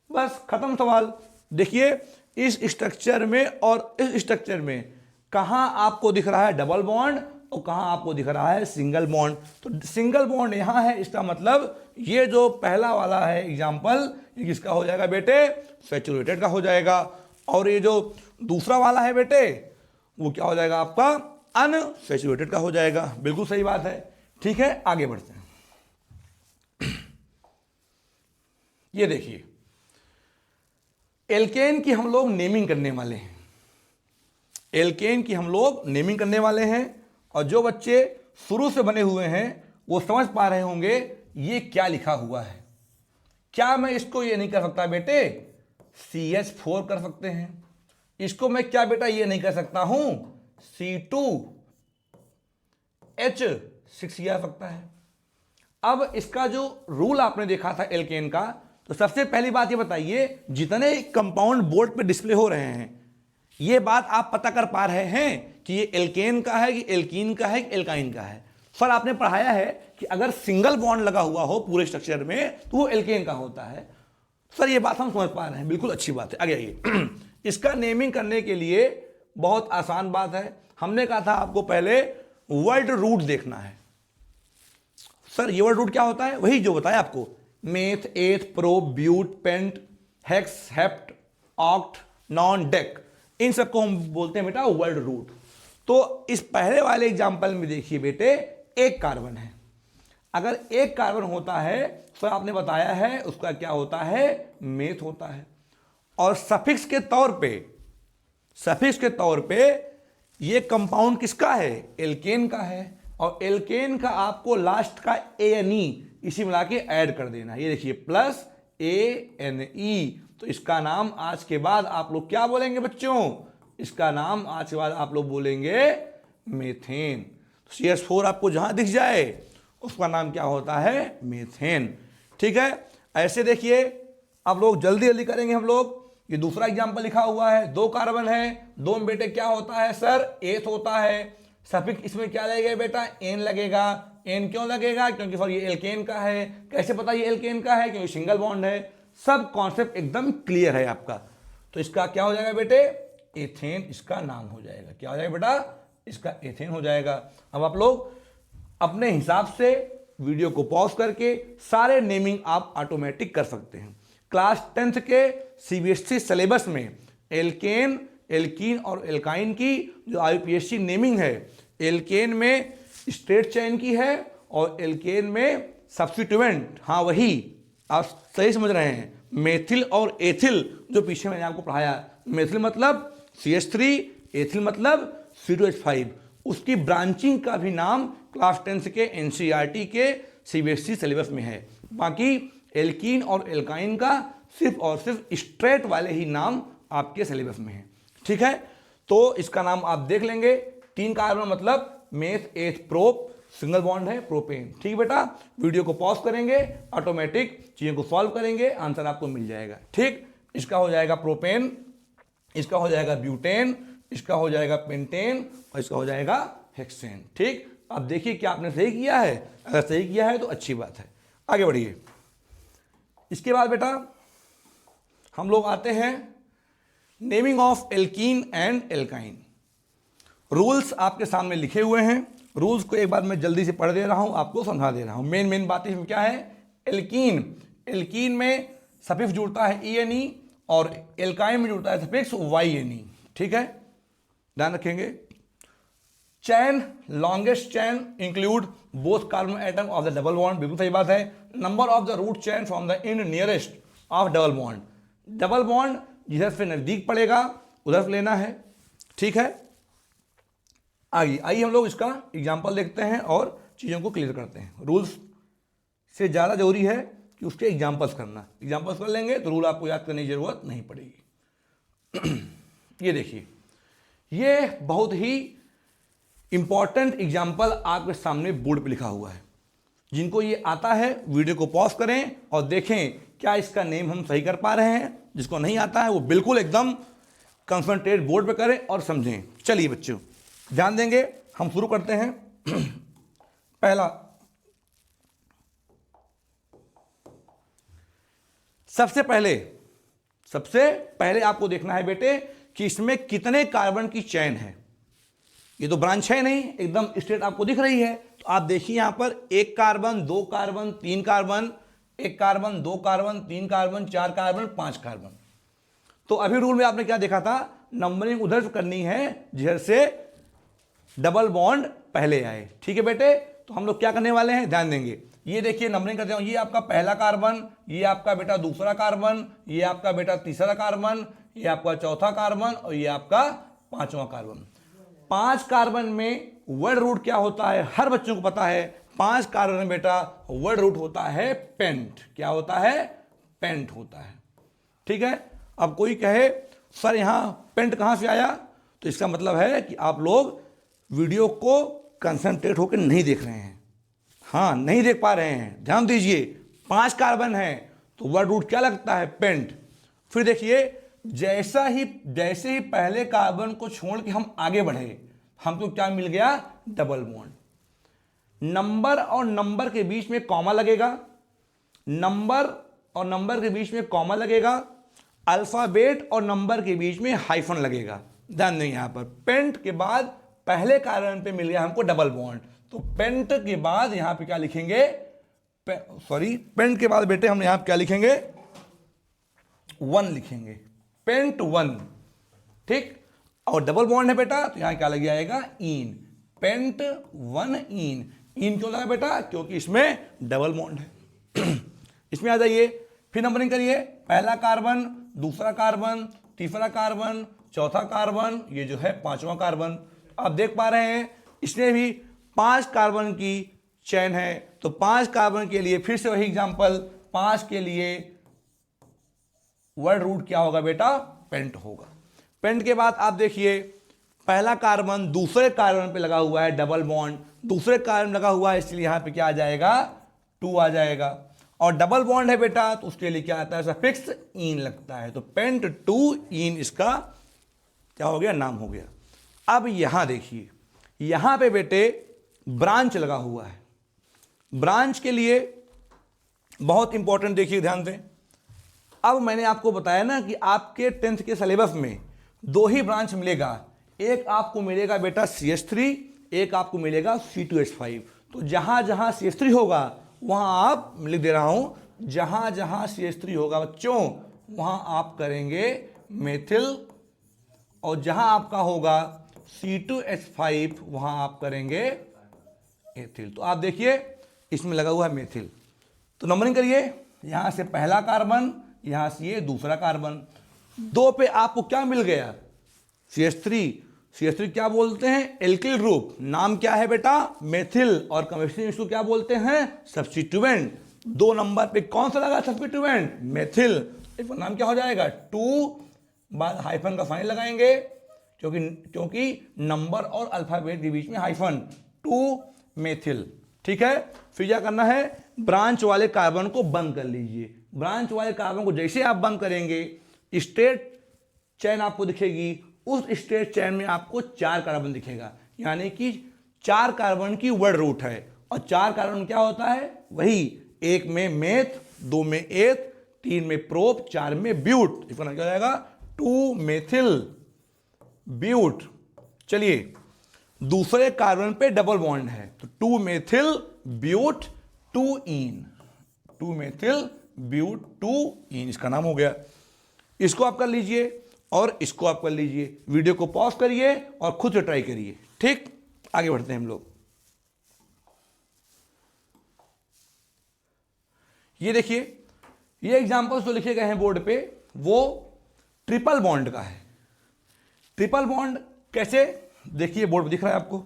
बस खत्म सवाल। देखिए इस स्ट्रक्चर में और इस स्ट्रक्चर में कहां आपको दिख रहा है डबल बॉन्ड और कहां आपको दिख रहा है सिंगल बॉन्ड। तो सिंगल बॉन्ड यहां है, इसका मतलब ये जो पहला वाला है एग्जांपल, ये किसका हो जाएगा बेटे? सैचुरेटेड का हो जाएगा। और ये जो दूसरा वाला है बेटे वो क्या हो जाएगा आपका? अनसैचुरेटेड का हो जाएगा। बिल्कुल सही बात है। ठीक है, आगे बढ़ते हैं। ये देखिए एल्केन की हम लोग नेमिंग करने वाले हैं। एल्केन की हम लोग नेमिंग करने वाले हैं, और जो बच्चे शुरू से बने हुए हैं वो समझ पा रहे होंगे ये क्या लिखा हुआ है। क्या मैं इसको ये नहीं कर सकता बेटे? CH4 कर सकते हैं। इसको मैं क्या बेटा ये नहीं कर सकता हूं? C2H6 आ सकता है। अब इसका जो रूल आपने देखा था एल्केन का, तो सबसे पहली बात ये बताइए जितने कंपाउंड बोर्ड पे डिस्प्ले हो रहे हैं ये बात आप पता कर पा रहे हैं कि ये एल्केन का है कि एल्कीन का है कि एल्काइन का है? सर आपने पढ़ाया है कि अगर सिंगल बॉन्ड लगा हुआ हो पूरे स्ट्रक्चर में तो वो एल्केन का होता है। सर ये बात हम समझ पा रहे हैं, बिल्कुल अच्छी बात है। आगे आइए। इसका नेमिंग करने के लिए बहुत आसान बात है। हमने कहा था आपको पहले वर्ड रूट देखना है। सर ये वर्ड रूट क्या होता है? वही जो बताया आपको, meth, eth, pro, but, pent, hex, hept, oct, non, dec, इन सबको हम बोलते हैं बेटा वर्ड रूट। तो इस पहले वाले एग्जांपल में देखिए बेटे एक कार्बन है। अगर एक कार्बन होता है तो आपने बताया है उसका क्या होता है? मेथ होता है। और सफिक्स के तौर पे ये कंपाउंड किसका है? एल्केन का है। और एल्केन का आपको लास्ट का ANE इसी मिला के ऐड कर देना। ये देखिए प्लस ANE। तो इसका नाम आज के बाद आप लोग क्या बोलेंगे बच्चों? इसका नाम आज के बाद आप लोग बोलेंगे मेथेन। CH4 आपको जहां दिख जाए उसका नाम क्या होता है? मेथेन। ठीक है, ऐसे देखिए आप लोग जल्दी जल्दी करेंगे हम लोग। ये दूसरा एग्जांपल लिखा हुआ है, 2 कार्बन है, 2 में बेटे क्या होता है सर? एथ होता है। सफिक्स इसमें क्या लगेगा बेटा? एन लगेगा। एन क्यों लगेगा? क्योंकि सर ये एल्केन का है। कैसे पता ये एल्केन का है? क्योंकि सिंगल बॉन्ड है। सब कॉन्सेप्ट एकदम क्लियर है आपका। तो इसका क्या हो जाएगा बेटे? एथेन इसका नाम हो जाएगा। क्या हो जाएगा बेटा? इसका एथेन हो जाएगा। अब आप लोग अपने हिसाब से वीडियो को पॉज करके सारे नेमिंग आप ऑटोमेटिक कर सकते हैं। क्लास 10th के CBSE सिलेबस में एल्केन, एल्कीन और एल्काइन की जो IUPAC नेमिंग है, एल्केन में स्ट्रेट चेन की है और एल्केन में सब्स्टिट्यूएंट, हाँ वही आप सही समझ रहे हैं, मेथिल और एथिल जो पीछे मैंने आपको पढ़ाया। मेथिल मतलब CH3, एथिल मतलब C2H5, उसकी ब्रांचिंग का भी नाम क्लास 10 के एनसीईआरटी के सीबीएसई सिलेबस में है। बाकी एल्कीन और एल्काइन का सिर्फ और सिर्फ स्ट्रेट वाले ही नाम आपके सिलेबस में है। ठीक है, तो इसका नाम आप देख लेंगे। 3 कार्बन मतलब meth eth prop, single bond है प्रोपेन। ठीक बेटा, वीडियो को पॉज करेंगे, ऑटोमेटिक चीज़ों को सॉल्व करेंगे, आंसर आपको मिल जाएगा। ठीक, इसका हो जाएगा प्रोपेन, इसका हो जाएगा ब्यूटेन, इसका हो जाएगा पेंटेन और इसका हो जाएगा हेक्सेन। ठीक, अब देखिए क्या आपने सही किया है। अगर सही किया है तो अच्छी बात है, आगे बढ़िए। इसके बाद बेटा हम लोग आते हैं naming of alkene and alkyne. Rules आपके सामने लिखे हुए हैं। रूल्स को एक बार मैं जल्दी से पढ़ दे रहा हूं, आपको समझा दे रहा हूं। मेन बात इसमें क्या है, एल्कीन, एल्कीन में सफिक्स जुड़ता है ENE और एल्काइन में जुड़ता है सफिक्स YNE। ठीक है, ध्यान रखेंगे। Chain, longest chain include both carbon atom of the double bond, बिल्कुल सही बात है। Number of the root chain from the end nearest of double bond, double bond जिधर से नजदीक पड़ेगा उधर से लेना है। ठीक है, आइए हम लोग इसका एग्जाम्पल देखते हैं और चीज़ों को क्लियर करते हैं। रूल्स से ज़्यादा जरूरी है कि उसके एग्जाम्पल्स करना। एग्जाम्पल्स कर लेंगे तो रूल आपको याद करने की जरूरत नहीं पड़ेगी। ये देखिए, ये बहुत ही इंपॉर्टेंट एग्जाम्पल आपके सामने बोर्ड पे लिखा हुआ है। जिनको ये आता है वीडियो को पॉज करें और देखें क्या इसका नेम हम सही कर पा रहे हैं। जिसको नहीं आता है वो बिल्कुल एकदम कंसंट्रेट बोर्ड पे करें और समझें। चलिए बच्चों ध्यान देंगे, हम शुरू करते हैं। पहला, सबसे पहले आपको देखना है बेटे कि इसमें कितने कार्बन की चेन है। ये तो ब्रांच है नहीं, एकदम स्ट्रेट आपको दिख रही है। तो आप देखिए यहां पर 1 carbon, 2 carbon, 3 carbon, 1 carbon, 2 carbon, 3 carbon, 4 carbon, 5 carbon. तो अभी रूल में आपने क्या देखा था, नंबरिंग उधर से करनी है जिधर से डबल बॉन्ड पहले आए। ठीक है बेटे, तो हम लोग क्या करने वाले हैं, ध्यान देंगे। ये देखिए नंबरिंग करते हैं। ये आपका पहला कार्बन, ये आपका बेटा दूसरा कार्बन, ये आपका बेटा तीसरा कार्बन, ये आपका चौथा कार्बन और ये आपका 5वां कार्बन। 5 कार्बन में वर्ड रूट क्या होता है, हर बच्चों को पता है। 5 कार्बन में बेटा वर्ड रूट होता है पेंट। क्या होता है, पेंट होता है। ठीक है, अब कोई कहे सर यहां पेंट कहां से आया, तो इसका मतलब है कि आप लोग वीडियो को कंसंट्रेट होकर नहीं देख रहे हैं। हाँ, नहीं देख पा रहे हैं, ध्यान दीजिए। 5 कार्बन है तो वर्ड रूट क्या लगता है, पेंट। फिर देखिए जैसे ही पहले कार्बन को छोड़ के हम आगे बढ़े, हमको क्या मिल गया, डबल बॉन्ड। नंबर और नंबर के बीच में कॉमा लगेगा, नंबर और नंबर के बीच में कॉमा लगेगा, अल्फाबेट और नंबर के बीच में हाइफन लगेगा। ध्यान दें, यहां पर पेंट के बाद पहले कार्बन पे मिल गया हमको डबल बॉन्ड, तो पेंट के बाद यहां पे क्या लिखेंगे, पेंट के बाद बेटे हम यहां पे क्या लिखेंगे, 1 लिखेंगे, पेंट 1। ठीक, और डबल बॉन्ड है बेटा तो यहां क्या लग जाएगा, इन, पेंट 1 इन। इन क्यों लगा बेटा, क्योंकि इसमें डबल बॉन्ड है। इसमें आ जाइए, फिर नंबरिंग करिए। पहला कार्बन, दूसरा कार्बन, तीसरा कार्बन, चौथा कार्बन, ये जो है 5वां कार्बन। आप देख पा रहे हैं इसमें भी 5 कार्बन की चेन है, तो 5 कार्बन के लिए फिर से वही एग्जांपल, 5 के लिए वर्ड रूट क्या होगा बेटा, पेंट होगा। पेंट के बाद आप देखिए पहला कार्बन दूसरे कार्बन पे लगा हुआ है डबल बॉन्ड, दूसरे कार्बन लगा हुआ है, इसलिए यहां पे क्या आ जाएगा, 2 आ जाएगा। और डबल बॉन्ड है बेटा तो उसके लिए क्या आता है, सफिक्स इन लगता है, तो पेंट 2 इन इसका क्या हो गया, नाम हो गया। अब यहां देखिए, यहां पे बेटे ब्रांच लगा हुआ है। ब्रांच के लिए बहुत इंपॉर्टेंट देखिए, ध्यान दें। अब मैंने आपको बताया ना कि आपके 10th के सिलेबस में 2 ही ब्रांच मिलेगा, एक आपको मिलेगा बेटा CH3, एक आपको मिलेगा C2H5। तो जहां जहां CH3 होगा वहां आप, लिख दे रहा हूं, जहां जहां CH3 होगा बच्चों वहां आप करेंगे मेथिल, और जहां आपका होगा C2H5 वहां आप करेंगे एथिल। तो आप देखिए इसमें लगा हुआ है मेथिल। तो नंबरिंग करिए, यहां से पहला कार्बन, यहां से ये दूसरा कार्बन, 2 पे आपको क्या मिल गया, CH3, CH3 क्या बोलते हैं? Alkyl group. नाम क्या है बेटा? मेथिल। और केमिस्ट्री में इसको क्या बोलते हैं? सब्स्टिट्यूएंट। 2 नंबर पे कौन सा लगा सब्स्टिट्यूएंट? मेथिल। इसका नाम क्या हो जाएगा? 2 बाद हाइफन का साइन लगाएंगे, क्योंकि नंबर और अल्फाबेट के बीच में हाइफन, 2 मेथिल। ठीक है। फिर क्या करना है? ब्रांच वाले कार्बन को बंद कर लीजिए। ब्रांच वाले कार्बन को जैसे आप बंद करेंगे, स्ट्रेट चेन आपको दिखेगी। उस स्ट्रेट चेन में आपको 4 कार्बन दिखेगा, यानी कि 4 कार्बन की वर्ड रूट है। और 4 कार्बन क्या होता है? वही 1 में मेथ, 2 में एथ, 3 में प्रोप, 4 में ब्यूट। इसका नाम क्या हो जाएगा? 2 मेथिल ब्यूट। चलिए, दूसरे कार्बन पे डबल बॉन्ड है, तो 2 मेथिल ब्यूट 2 ईन। 2 मेथिल ब्यूट 2 ईन, इसका नाम हो गया। इसको आप कर लीजिए और इसको आप कर लीजिए। वीडियो को पॉज करिए और खुद से ट्राई करिए। ठीक, आगे बढ़ते हैं हम लोग। ये देखिए, ये एग्जांपल्स जो लिखे गए हैं बोर्ड पे, वो ट्रिपल बॉन्ड का है। ट्रिपल बॉन्ड कैसे? देखिए, बोर्ड पे दिख रहा है आपको।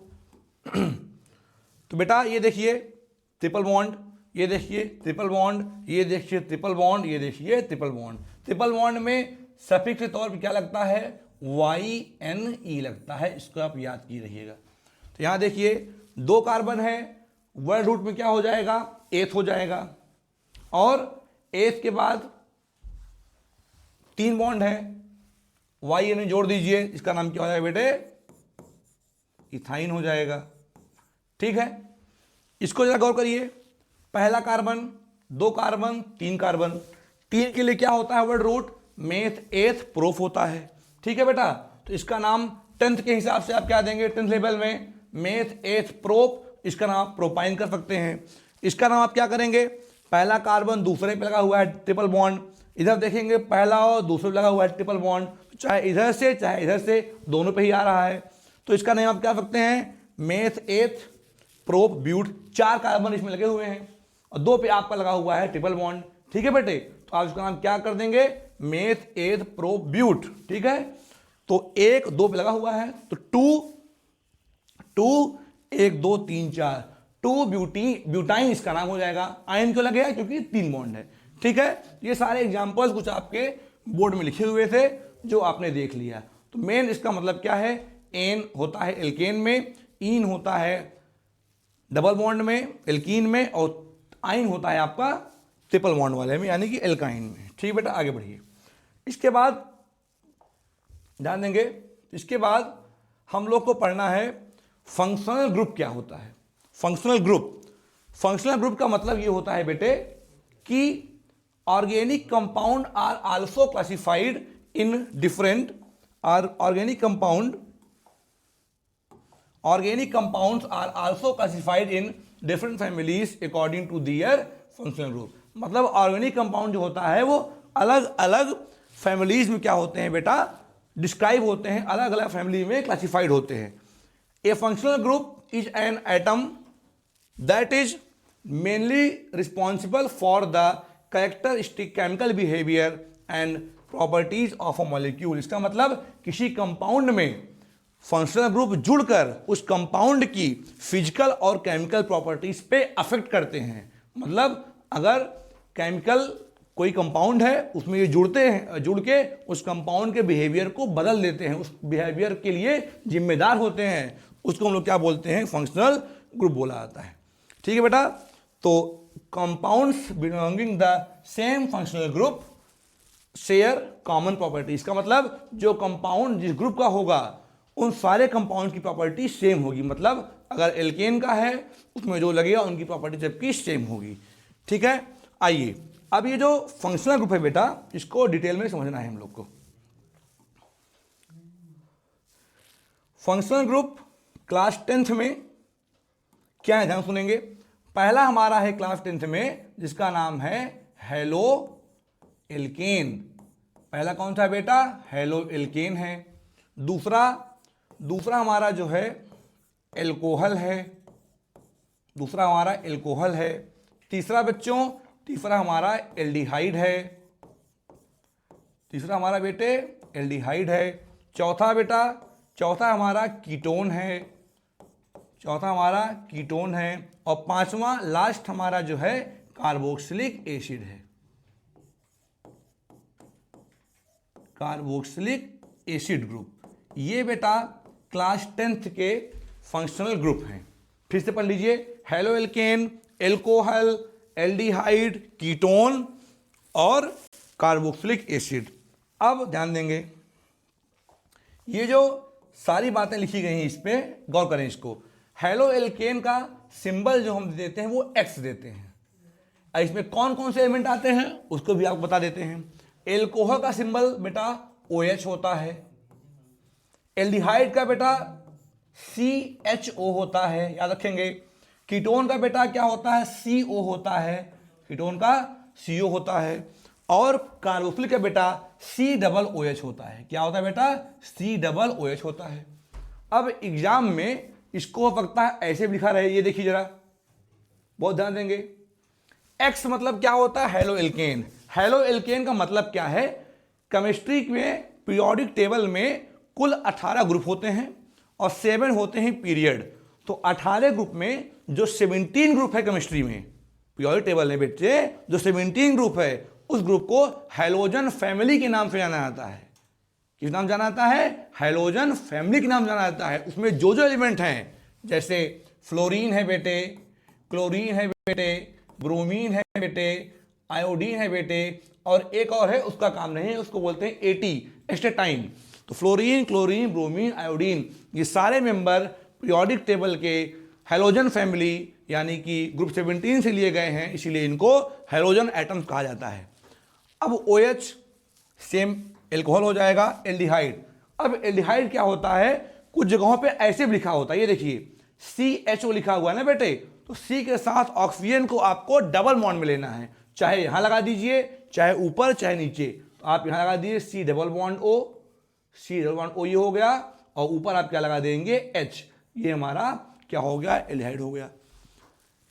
तो बेटा ये देखिए ट्रिपल बॉन्ड, ये देखिए ट्रिपल बॉन्ड, ये देखिए ट्रिपल बॉन्ड, ये देखिए ट्रिपल बॉन्ड। ट्रिपल बॉन्ड में सफिक्स के तौर पे क्या लगता है? YNE लगता है। इसको आप याद की रहिएगा। तो यहां देखिए 2 कार्बन है, वर्ड रूट में क्या हो जाएगा? एथ हो जाएगा। और एथ के बाद 3 बॉन्ड है, YNE जोड़ दीजिए, इसका नाम क्या हो जाएगा बेटे? इथाइन हो जाएगा। ठीक है, इसको जरा गौर करिए। पहला कार्बन, 2 कार्बन, 3 कार्बन। 3 के लिए क्या होता है word root? Meth, eth, prop होता है। ठीक है बेटा, तो इसका नाम 10th के हिसाब से आप क्या देंगे? 10th लेवल में मेथ, एथ, प्रोप, इसका नाम आप प्रोपाइन कर सकते हैं। इसका नाम आप क्या करेंगे? पहला कार्बन दूसरे पे लगा हुआ है ट्रिपल बॉन्ड, इधर देखेंगे पहला और दूसरे पे लगा हुआ है ट्रिपल बॉन्ड, चाहे इधर से चाहे इधर से, दोनों पे ही आ रहा है। तो इसका नाम आप क्या रखते हैं? Meth, eth, prop, ब्यूट। 4 कार्बन इसमें लगे हुए हैं और 2 पे आपका लगा हुआ है ट्रिपल बॉन्ड। ठीक है बेटे, तो आप इसका नाम क्या कर देंगे? Meth, eth, prop, ब्यूट। ठीक है, तो 1 2 पे लगा हुआ है, तो 2 1 2 3 4 2 ब्यूटाइन इसका नाम हो जाएगा। आयन क्यों लगेगा? क्योंकि 3 बॉन्ड है। ठीक है, ये सारे एग्जांपल्स कुछ आपके बोर्ड में लिखे हुए थे जो आपने देख लिया। तो मेन इसका मतलब क्या है? एन होता है एल्केन में, ईन होता है डबल बॉन्ड में एल्कीन में, और आइन होता है आपका ट्रिपल बॉन्ड वाले में, यानी कि एल्काइन में। ठीक बेटा, आगे बढ़िए। इसके बाद ध्यान देंगे, इसके बाद हम लोग को पढ़ना है फंक्शनल ग्रुप क्या होता है। फंक्शनल ग्रुप का मतलब ये होता है बेटे कि organic compound are also classified in different organic compounds are also classified in different families according to their functional group. मतलब ऑर्गेनिक कंपाउंड जो होता है वो अलग अलग फैमिलीज में क्या होते हैं बेटा? डिस्क्राइब होते हैं, अलग अलग फैमिली में क्लासिफाइड होते हैं। A functional group is an atom that is mainly responsible for the characteristic chemical behaviour and properties of a molecule. इसका मतलब किसी कंपाउंड में फंक्शनल ग्रुप जुड़कर उस कंपाउंड की फिजिकल और केमिकल प्रॉपर्टीज पे अफेक्ट करते हैं। मतलब अगर केमिकल कोई कंपाउंड है, उसमें ये जुड़ते हैं, जुड़ के उस कंपाउंड के बिहेवियर को बदल देते हैं, उस बिहेवियर के लिए जिम्मेदार होते हैं, उसको हम लोग क्या बोलते हैं? फंक्शनल ग्रुप बोला जाता है। ठीक है बेटा, तो compounds belonging the same functional group share common property. इसका मतलब जो कंपाउंड जिस ग्रुप का होगा उन सारे कंपाउंड की प्रॉपर्टी सेम होगी। मतलब अगर एल्केन का है, उसमें जो लगेगा उनकी प्रॉपर्टी सबकी सेम होगी। ठीक है, आइए अब ये जो फंक्शनल ग्रुप है बेटा, इसको डिटेल में समझना है हम लोग को। फंक्शनल ग्रुप क्लास 10th में क्या है, ध्यान सुनेंगे। पहला हमारा है क्लास 10th में, जिसका नाम है हेलो एल्केन। पहला कौन सा बेटा? हेलो एल्केन है। दूसरा हमारा जो है एल्कोहल है। दूसरा हमारा एल्कोहल है। तीसरा हमारा एल्डिहाइड है। तीसरा हमारा बेटे एल्डिहाइड है। चौथा बेटा चौथा हमारा कीटोन है, चौथा हमारा कीटोन है, और पांचवा लास्ट हमारा जो है कार्बोक्सिलिक एसिड है, कार्बोक्सिलिक एसिड ग्रुप। ये बेटा क्लास 10th के फंक्शनल ग्रुप हैं। फिर से पढ़ लीजिए, halo alkane, alcohol, aldehyde, ketone और कार्बोक्सिलिक एसिड। अब ध्यान देंगे, ये जो सारी बातें लिखी गई हैं इस पे गौर करें इसको। हेलो एल्केन का सिंबल जो हम देते हैं वो X देते हैं। इसमें कौन कौन से एलिमेंट आते हैं उसको भी आपको बता देते हैं। एल्कोहल का सिंबल बेटा OH होता है, एल्डिहाइड का बेटा CHO होता है, याद रखेंगे। कीटोन का बेटा क्या होता है, CO होता है, कीटोन का CO होता है, और कार्बोक्सिलिक का बेटा COOH होता है। क्या होता है बेटा, COOH होता है। अब एग्जाम में इसको हो सकता है ऐसे भी लिखा रहे, ये देखिए जरा, बहुत ध्यान देंगे। X मतलब क्या होता है, हेलो एल्केन। हेलो एल्केन का मतलब क्या है, केमिस्ट्री में पीरियोडिक टेबल में कुल 18 ग्रुप होते हैं और 7 होते हैं पीरियड। तो 18 ग्रुप में जो 17 ग्रुप है केमिस्ट्री में पीरियोडिक टेबल में बच्चे, जो 17 ग्रुप है उस ग्रुप को हैलोजन फैमिली के नाम से जाना जाता है। किस नाम जाना जाता है, हैलोजन फैमिली के नाम जाना जाता है। उसमें जो जो एलिमेंट हैं, जैसे फ्लोरीन है बेटे, क्लोरीन है बेटे, ब्रोमीन है बेटे, आयोडीन है बेटे, और एक और है उसका काम नहीं है, उसको बोलते हैं AT, एस्टेटाइन। तो फ्लोरीन, क्लोरीन, ब्रोमीन, आयोडीन, ये सारे मेंबर पीरियोडिक टेबल के हैलोजन फैमिली यानी कि ग्रुप 17 से लिए गए हैं, इसीलिए इनको हैलोजन एटम्स कहा जाता है। अब OH सेम एल्कोहल हो जाएगा, एल्डिहाइड। अब एल्डिहाइड क्या होता है, कुछ जगहों पे ऐसे भी लिखा होता है, ये देखिए CHO लिखा हुआ है ना बेटे, तो C के साथ ऑक्सीजन को आपको डबल बॉन्ड में लेना है, चाहे यहां लगा दीजिए, चाहे ऊपर चाहे नीचे। तो आप यहां लगा दीजिए C डबल बॉन्ड O, ये हो गया, और ऊपर आप क्या लगा देंगे H, ये हमारा क्या हो गया, एल्डिहाइड हो गया।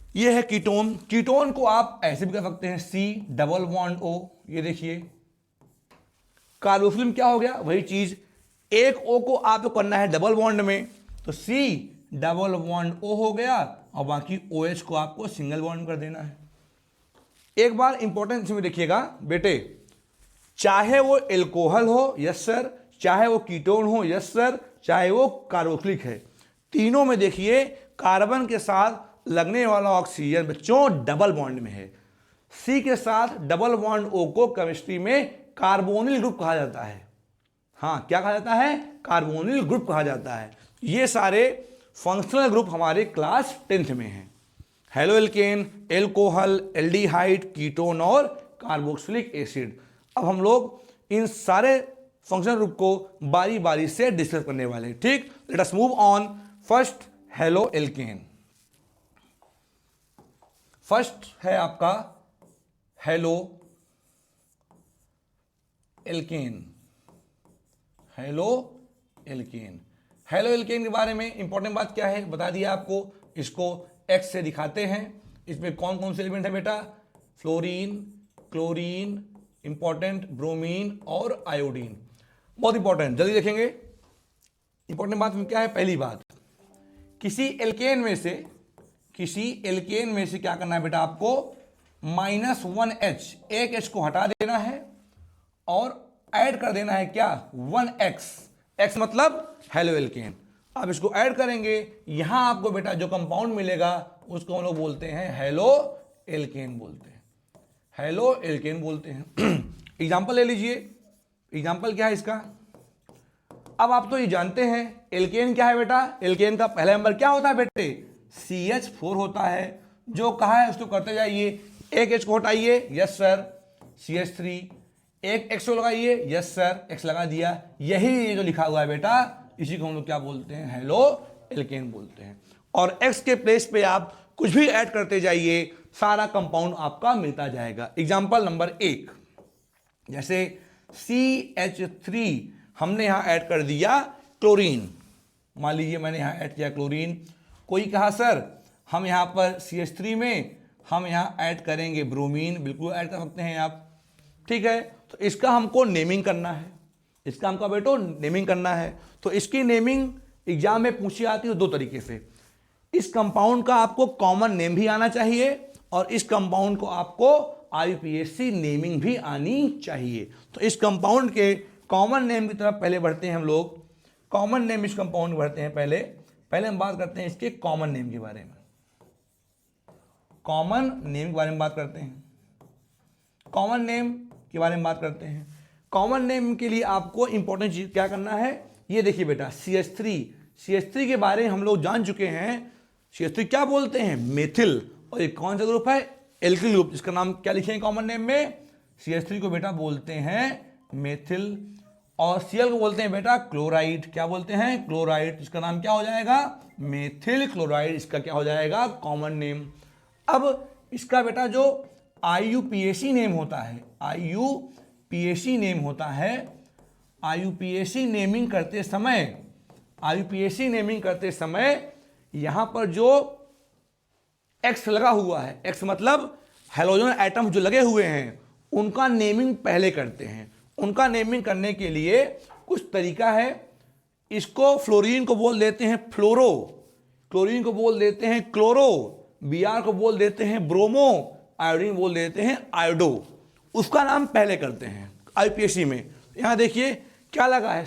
ये है कीटोन। कीटोन को आप ऐसे भी कर सकते हैं C डबल बॉन्ड O, ये देखिए। कार्बोक्सिलिक क्या हो गया, वही चीज, एक O को आपको करना है डबल बॉन्ड में, तो C डबल बॉन्ड O हो गया, और बाकी OH को आपको सिंगल बॉन्ड कर देना है। एक बार इंपॉर्टेंट इसमें देखिएगा बेटे, चाहे वो एल्कोहल हो, यस सर, चाहे वो कीटोन हो, यस सर, चाहे वो कार्बोक्सिलिक है, तीनों में देखिए कार्बन के साथ लगने वाला ऑक्सीजन बच्चों डबल बॉन्ड में है। C के साथ डबल बॉन्ड O को केमिस्ट्री में कार्बोनिल ग्रुप कहा जाता है। हाँ, क्या कहा जाता है, कार्बोनिल ग्रुप कहा जाता है। ये सारे फंक्शनल ग्रुप हमारे क्लास 10th में हैं, halo alkane, alcohol, aldehyde, ketone और कार्बोक्सिलिक एसिड। अब हम लोग इन सारे फंक्शनल ग्रुप को बारी बारी से डिस्कस करने वाले हैं, ठीक। Let us move on. First halo alkane, first है आपका halo alkane, halo alkane. Halo alkane के बारे में इंपॉर्टेंट बात क्या है बता दिया आपको, इसको X से दिखाते हैं। इसमें कौन कौन से एलिमेंट है बेटा, फ्लोरीन, क्लोरीन, इंपॉर्टेंट, ब्रोमीन और आयोडीन। बहुत इंपॉर्टेंट, जल्दी देखेंगे। इंपॉर्टेंट बात क्या है, पहली बात, किसी एल्केन में से क्या करना है बेटा, आपको -1H, एक H को हटा देना है और ऐड कर देना है क्या, 1X। X मतलब हेलो एल्केन। आप इसको ऐड करेंगे, यहां आपको बेटा जो कंपाउंड मिलेगा उसको हम लोग बोलते हैं हेलो एल्केन बोलते हैं, हेलो एल्केन बोलते हैं। एग्जाम्पल ले लीजिए, एग्जाम्पल क्या है इसका। अब आप तो ये जानते हैं एल्केन क्या है बेटा, एल्केन का पहला नंबर क्या होता है बेटे, CH4 होता है। जो कहा है उसको करते जाइए, एक H को हटाइए, यस सर, CH3, एक X को लगाइए, यस सर, X लगा दिया। यही जो लिखा हुआ है बेटा, इसी को हम लोग क्या बोलते हैं, हेलो एल्केन बोलते हैं। और X के प्लेस पे आप कुछ भी ऐड करते जाइए, सारा कंपाउंड आपका मिलता जाएगा। एग्जाम्पल नंबर 1, जैसे CH3 हमने यहां ऐड कर दिया क्लोरीन, मान लीजिए मैंने यहां ऐड किया क्लोरीन। कोई कहा सर हम यहां पर CH3 में हम यहां ऐड करेंगे ब्रोमीन, बिल्कुल ऐड कर सकते हैं आप, ठीक है। तो इसका हमको नेमिंग करना है, इसका हमको बेटो नेमिंग करना है। तो इसकी नेमिंग एग्जाम में पूछी आती है दो तरीके से। इस कंपाउंड का आपको कॉमन नेम भी आना चाहिए और इस कंपाउंड को आपको आईयूपीएसी नेमिंग भी आनी चाहिए। तो इस कंपाउंड के कॉमन नेम की तरफ पहले बढ़ते हैं हम लोग। कॉमन नेम इस कंपाउंड में बढ़ते हैं। पहले हम बात करते हैं इसके कॉमन नेम के बारे में। कॉमन नेम के बारे में बात करते हैं। कॉमन नेम के बारे में बात करते हैं। कॉमन नेम के लिए आपको इंपॉर्टेंट चीज क्या करना है, ये देखिए बेटा, CH3 के बारे में हम लोग जान चुके हैं। CH3 क्या बोलते हैं, मेथिल। और ये कौन सा ग्रुप है, एल्किल ग्रुप। इसका नाम क्या लिखेंगे कॉमन नेम में, CH3 को बेटा बोलते हैं मेथिल। और Cl को बोलते हैं बेटा क्लोराइड। क्या बोलते हैं, क्लोराइड। इसका नाम क्या हो जाएगा, मेथिल क्लोराइड। इसका क्या हो जाएगा, कॉमन नेम। अब इसका बेटा जो IUPAC नेम होता है, IUPAC नेम होता है, IUPAC नेमिंग करते समय यहां पर जो X लगा हुआ है, X मतलब हेलोजन एटम जो लगे हुए हैं, उनका नेमिंग पहले करते हैं। उनका नेमिंग करने के लिए कुछ तरीका है। इसको फ्लोरीन को बोल देते हैं फ्लोरो, क्लोरीन को बोल देते हैं क्लोरो, Br को बोल देते हैं ब्रोमो, आयोडीन बोल देते हैं आयोडो। उसका नाम पहले करते हैं IUPAC में। यहां देखिए क्या लगा है,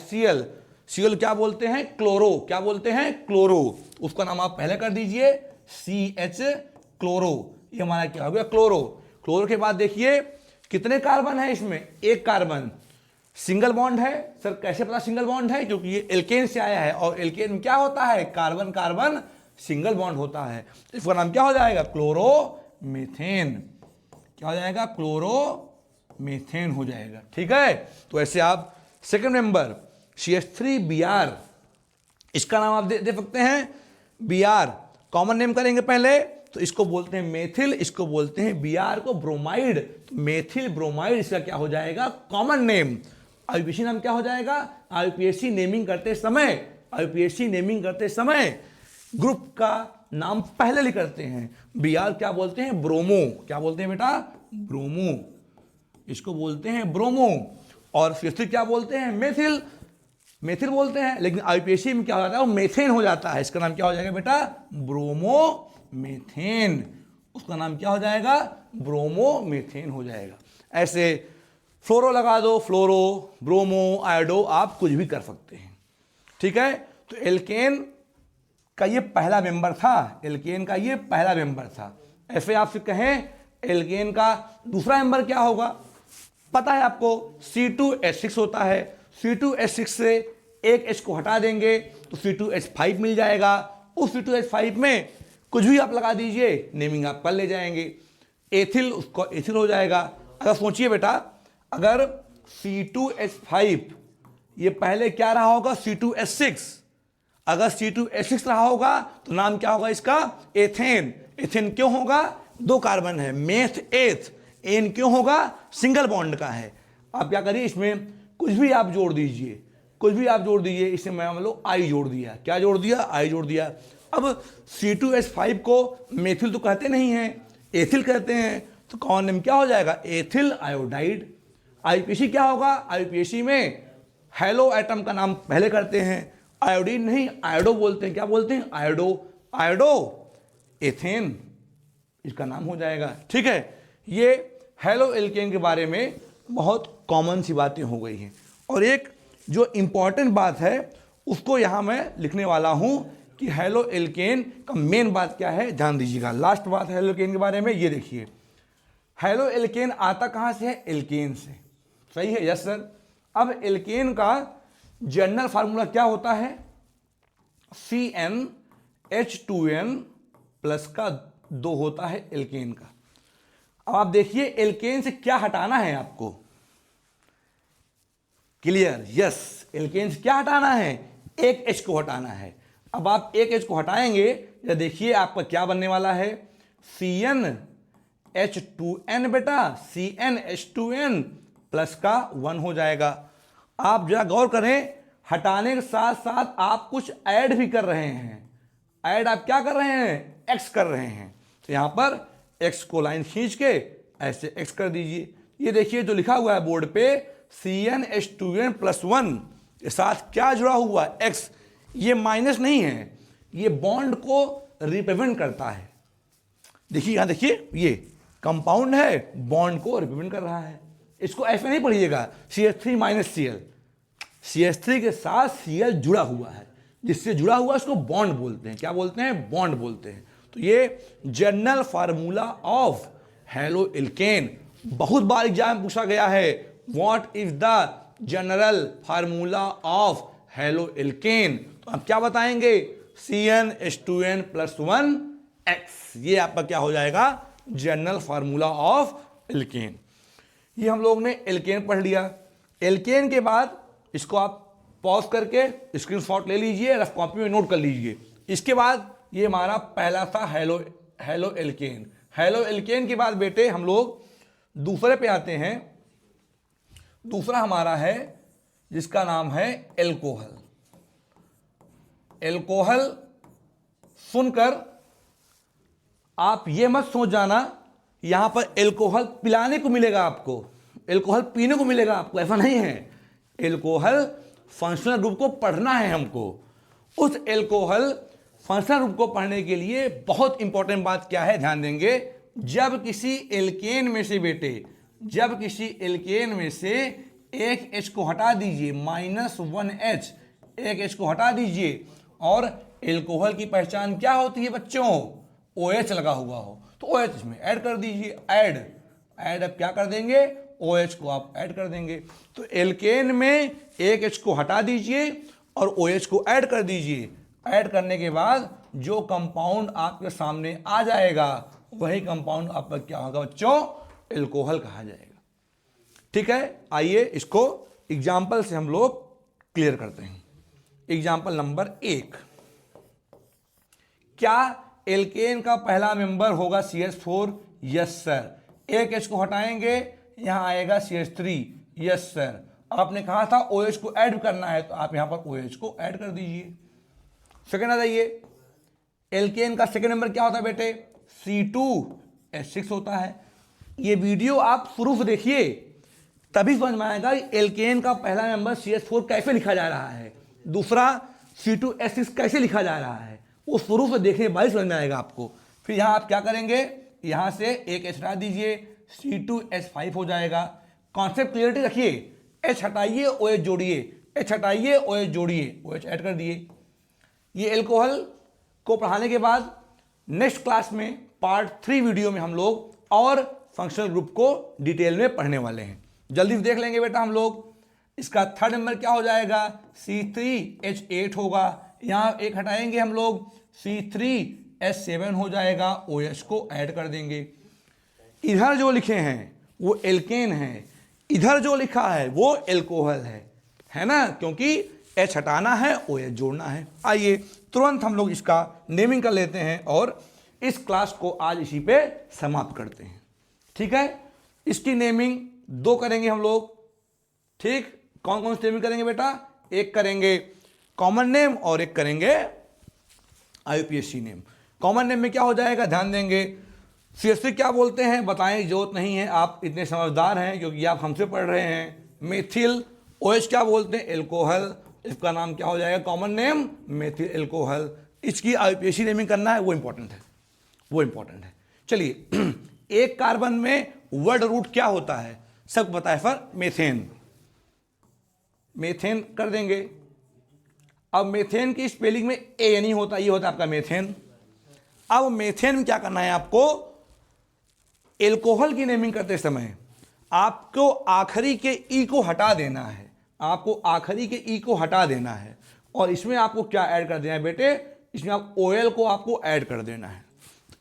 Cl क्या बोलते हैं, क्लोरो। क्या बोलते हैं, क्लोरो। उसका नाम आप पहले कर दीजिए CH क्लोरो। ये हमारा क्या हो गया, क्लोरो। क्लोरो के बाद देखिए कितने कार्बन है इसमें, एक कार्बन। सिंगल बॉन्ड है। सर कैसे पता सिंगल बॉन्ड है, क्योंकि ये एल्केन से आया है और एल्केन में क्या होता है, कार्बन कार्बन सिंगल बॉन्ड होता है। इसका नाम क्या हो जाएगा, क्लोरोमीथेन। क्या हो जाएगा, क्लोरोमीथेन हो जाएगा। ठीक है, तो ऐसे आप सेकंड नंबर CH3Br, इसका नाम आप दे सकते हैं Br। कॉमन नेम करेंगे पहले, तो इसको बोलते हैं मेथिल, इसको बोलते हैं Br को ब्रोमाइड। तो मेथिल ब्रोमाइड इसका क्या हो जाएगा, कॉमन नेम। IUPAC नाम क्या हो जाएगा, IUPAC नेमिंग करते समय ग्रुप का नाम पहले लिख करते हैं। Br क्या बोलते हैं, ब्रोमो। क्या बोलते हैं बेटा, ब्रोमो। इसको बोलते हैं ब्रोमो। और CH3 क्या बोलते हैं, मेथिल बोलते हैं। लेकिन IUPAC में क्या हो जाता है, वो मेथेन हो जाता है। इसका नाम क्या हो जाएगा बेटा, ब्रोमोमीथेन। उसका नाम क्या हो जाएगा, ब्रोमोमीथेन हो जाएगा। ऐसे फ्लोरो लगा दो, फ्लोरो, ब्रोमो, आयोडो, आप कुछ भी कर सकते हैं। ठीक है, तो एल्केन का ये पहला मेंबर था। ऐसे आपसे कहें एल्केन का दूसरा मेंबर क्या होगा, पता है आपको, C2H6 होता है। C2H6 से एक H को हटा देंगे तो C2H5 मिल जाएगा। उस C2H5 में कुछ भी आप लगा दीजिए, नेमिंग आप कर ले जाएंगे। एथिल, उसको एथिल हो जाएगा। अगर सोचिए बेटा, अगर C2H5 ये पहले क्या रहा होगा, C2H6। अगर C2H6 रहा होगा तो नाम क्या होगा इसका, एथेन। एथेन क्यों होगा, दो कार्बन है, मेथ एथ। एन क्यों होगा, सिंगल बॉन्ड का है। आप क्या करिए, इसमें कुछ भी आप जोड़ दीजिए, इसमें मैं मान लो आई जोड़ दिया। क्या जोड़ दिया, आई जोड़ दिया। अब C2H5 को मेथिल तो कहते नहीं हैं, एथिल कहते हैं। तो कॉमन नेम क्या हो जाएगा, एथिल आयोडाइड। IUPAC क्या होगा, IUPAC में हेलो एटम का नाम पहले करते हैं, आयोडीन नहीं आयोडो बोलते हैं। क्या बोलते हैं, आयोडो एथेन, इसका नाम हो जाएगा। ठीक है, ये हेलो एल्केन के बारे में बहुत कॉमन सी बातें हो गई हैं। और एक जो इंपॉर्टेंट बात है उसको यहां मैं लिखने वाला हूं कि हेलो एल्केन का मेन बात क्या है, ध्यान दीजिएगा। लास्ट बात हेलो एल्केन के बारे में, ये देखिए, हेलो एल्केन आता कहां से है, एल्केन से। सही है, यस सर। अब एल्केन का जनरल फार्मूला क्या होता है, CnH2n प्लस का 2 होता है एल्केन का। अब आप देखिए एल्केन से क्या हटाना है आपको, क्लियर, यस। एल्केन से क्या हटाना है, एक H को हटाना है। अब आप एक H को हटाएंगे, या देखिए आपका क्या बनने वाला है, CnH2n बेटा, CnH2n प्लस का 1 हो जाएगा। आप जरा गौर करें, हटाने के साथ साथ आप कुछ ऐड भी कर रहे हैं। ऐड आप क्या कर रहे हैं, X कर रहे हैं। तो यहां पर X को लाइन खींच के ऐसे X कर दीजिए। ये देखिए जो लिखा हुआ है बोर्ड पे, CnH2n+1 के साथ क्या जुड़ा हुआ है, X। ये माइनस नहीं है, ये बॉन्ड को रिप्रेजेंट करता है। देखिए यहां देखिए, ये कंपाउंड है, बॉन्ड को रिप्रेजेंट कर रहा है। इसको ऐसे नहीं पढ़िएगा CH3 - Cl, CH3 के साथ Cl जुड़ा हुआ है, जिससे जुड़ा हुआ इसको बॉन्ड बोलते हैं। क्या बोलते हैं, बॉन्ड बोलते हैं। तो ये general formula of halo alkane बहुत बार एग्जाम में पूछा गया है। What is the general formula of halo alkane, तो आप क्या बताएंगे, CnH2n+1X। ये आपका क्या हो जाएगा, जनरल फार्मूला ऑफ एल्केन। ये हम लोग ने एल्केन पढ़ लिया। एल्केन के बाद इसको आप पॉज करके स्क्रीनशॉट ले लीजिए, रफ कॉपी में नोट कर लीजिए। इसके बाद ये हमारा पहला था हेलो एल्केन। हेलो एल्केन के बाद बेटे हम लोग दूसरे पे आते हैं। दूसरा हमारा है जिसका नाम है एल्कोहल। एल्कोहल सुनकर आप ये मत सोच जाना यहां पर एल्कोहल पिलाने को मिलेगा आपको, एल्कोहल पीने को मिलेगा आपको, ऐसा नहीं है। एल्कोहल फंक्शनल ग्रुप को पढ़ना है हमको। उस एल्कोहल फंक्शनल ग्रुप को पढ़ने के लिए बहुत इंपॉर्टेंट बात क्या है, ध्यान देंगे। जब किसी एल्केन में से बेटे, जब किसी एल्केन में से एक H को हटा दीजिए, -1H, एक H को हटा दीजिए, और एल्कोहल की पहचान क्या होती है बच्चों, OH लगा हुआ हो तो OH इसमें ऐड कर दीजिए। ऐड अब क्या कर देंगे, OH को आप ऐड कर देंगे। तो एल्केन में एक H को हटा दीजिए और OH को ऐड कर दीजिए। ऐड करने के बाद जो कंपाउंड आपके सामने आ जाएगा वही कंपाउंड आपका क्या होगा बच्चों, एल्कोहल कहा जाएगा। ठीक है, आइए इसको एग्जाम्पल से हम लोग क्लियर करते हैं। एग्जाम्पल नंबर 1, क्या एल्केन का पहला मेंबर होगा CH4? Yes sir. एक H को हटाएंगे, यहां आएगा CH3। Yes sir. आपने कहा था OH को ऐड करना है तो आप यहां पर OH को ऐड कर दीजिए। सेकेंड आ जाइए, एल्केन का सेकेंड नंबर क्या होता है बेटे, C2H6 होता है। ये वीडियो आप शुरू से देखिए तभी समझ में आएगा एल्केन का पहला नंबर CH4 कैसे लिखा जा रहा है, दूसरा C2H6 कैसे लिखा जा रहा है, वो शुरू से देखने के बाद समझ में आएगा आपको। फिर यहाँ आप क्या करेंगे, यहाँ से एक H हटा दीजिए, C2H5 हो जाएगा। कॉन्सेप्ट क्लियरिटी रखिए, H हटाइए OH जोड़िए, H हटाइए OH जोड़िए, OH ऐड कर दिए। ये एल्कोहल को पढ़ाने के बाद नेक्स्ट क्लास में पार्ट 3 वीडियो में हम लोग और फंक्शनल ग्रुप को डिटेल में पढ़ने वाले हैं। जल्दी से देख लेंगे बेटा हम लोग। इसका थर्ड नंबर क्या हो जाएगा, C3H8 होगा। यहाँ एक हटाएंगे हम लोग, C3H7 हो जाएगा, OH को ऐड कर देंगे। इधर जो लिखे हैं वो एल्केन है, इधर जो लिखा है वो एल्कोहल है ना, क्योंकि H हटाना है, OH जोड़ना है। आइए तुरंत हम लोग इसका नेमिंग कर लेते हैं और इस क्लास को आज इसी पे समाप्त करते हैं। ठीक है, इसकी नेमिंग 2 करेंगे हम लोग। ठीक, कौन कौन सी नेमिंग करेंगे बेटा, एक करेंगे कॉमन नेम और एक करेंगे IUPAC नेम। कॉमन नेम में क्या हो जाएगा, ध्यान देंगे। CH3 क्या बोलते हैं बताएं, जरूरत नहीं है, आप इतने समझदार हैं क्योंकि आप हमसे पढ़ रहे हैं। मेथिल। OH क्या बोलते हैं, एल्कोहल, इसका नाम क्या हो जाएगा, कॉमन नेम मेथिल एल्कोहल। इसकी IUPAC नेमिंग करना है, वो इंपॉर्टेंट है, वो इंपॉर्टेंट है। चलिए, एक कार्बन में वर्ड रूट क्या होता है, सब पता है सर, मेथेन। मेथेन कर देंगे। अब मेथेन की स्पेलिंग में ए नहीं होता, ये होता है आपका मेथेन। अब मेथेन में क्या करना है आपको, एल्कोहल की नेमिंग करते समय आपको आखिरी के ई को हटा देना है, आपको आखिरी के ई को हटा देना है और इसमें आपको क्या ऐड कर देना है बेटे, इसमें आप OL को आपको ऐड कर देना है।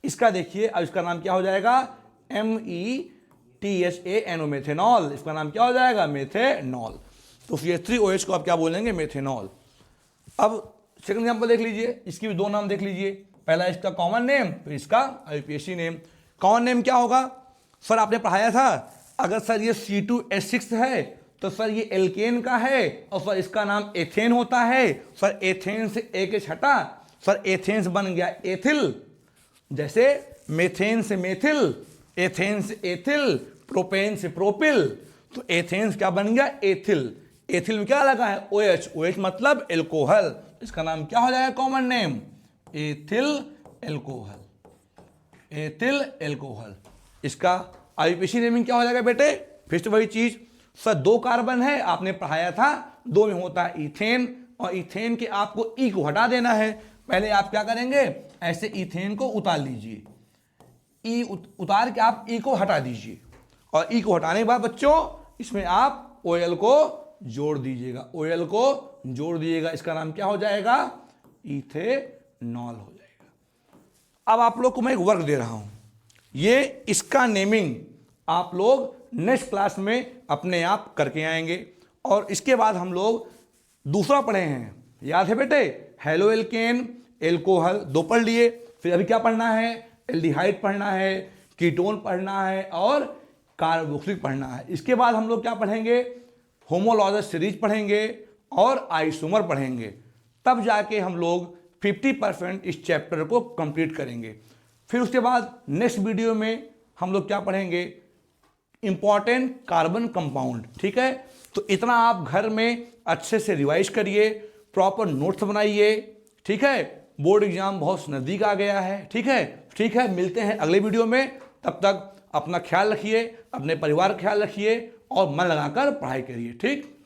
इसका देखिए, अब इसका नाम क्या हो जाएगा, METHANO, मेथेनॉल। इसका नाम क्या हो जाएगा, मेथेनॉल। तो CH3OH को आप क्या बोलेंगे, मेथेनॉल। अब सेकंड एग्जांपल देख लीजिए, इसकी भी 2 नाम देख लीजिए। पहला इसका कॉमन नेम, फिर इसका IUPAC नेम। कॉमन नेम क्या होगा, सर आपने पढ़ाया था, अगर सर ये C2H6 है तो सर ये एल्केन का है और सर इसका नाम एथेन होता है। सर एथेन से एक H हटा, सर एथेन से बन गया एथिल। जैसे मेथेन से मेथिल, एथेन से एथिल, प्रोपेन से प्रोपिल। तो एथेन्स क्या बन गया, एथिल। एथिल में क्या लगा है, OH, OH मतलब एल्कोहल, इसका नाम क्या हो जाएगा common name, ethyl alcohol, ethyl alcohol. इसका आईयूपीएसी नेमिंग क्या हो जाएगा बेटे, फिर से वही चीज सर, 2 कार्बन है आपने पढ़ाया था, 2 में होता है इथेन, और इथेन के आपको ई को हटा देना है। पहले आप क्या करेंगे, ऐसे इथेन को उतार लीजिए, ई उतार के आप ई को हटा दीजिए, और ई को हटाने के बाद बच्चों इसमें आप OL को जोड़ दीजिएगा, OL को जोड़ दीजिएगा, इसका नाम क्या हो जाएगा, इथेनॉल हो जाएगा। अब आप लोग को मैं एक वर्क दे रहा हूं, ये इसका नेमिंग आप लोग नेक्स्ट क्लास में अपने आप करके आएंगे। और इसके बाद हम लोग दूसरा पढ़े हैं, याद है बेटे, हेलो एल्केन, एल्कोहल 2 पढ़ लिए, फिर अभी क्या पढ़ना है, एल्डिहाइड पढ़ना है, कीटोन पढ़ना है, और कार्बोक्सिलिक पढ़ना है। इसके बाद हम लोग क्या पढ़ेंगे, होमोलॉगस सीरीज पढ़ेंगे और आइसोमर पढ़ेंगे, तब जाके हम लोग 50% इस चैप्टर को कंप्लीट करेंगे। फिर उसके बाद नेक्स्ट वीडियो में हम लोग क्या पढ़ेंगे, इंपॉर्टेंट कार्बन कंपाउंड। ठीक है, तो इतना आप घर में अच्छे से रिवाइज करिए, प्रॉपर नोट्स बनाइए। ठीक है, बोर्ड एग्जाम बहुत नज़दीक आ गया है। ठीक है, मिलते हैं अगले वीडियो में, तब तक अपना ख्याल रखिए, अपने परिवार का ख्याल रखिए और मन लगाकर पढ़ाई करिए। ठीक।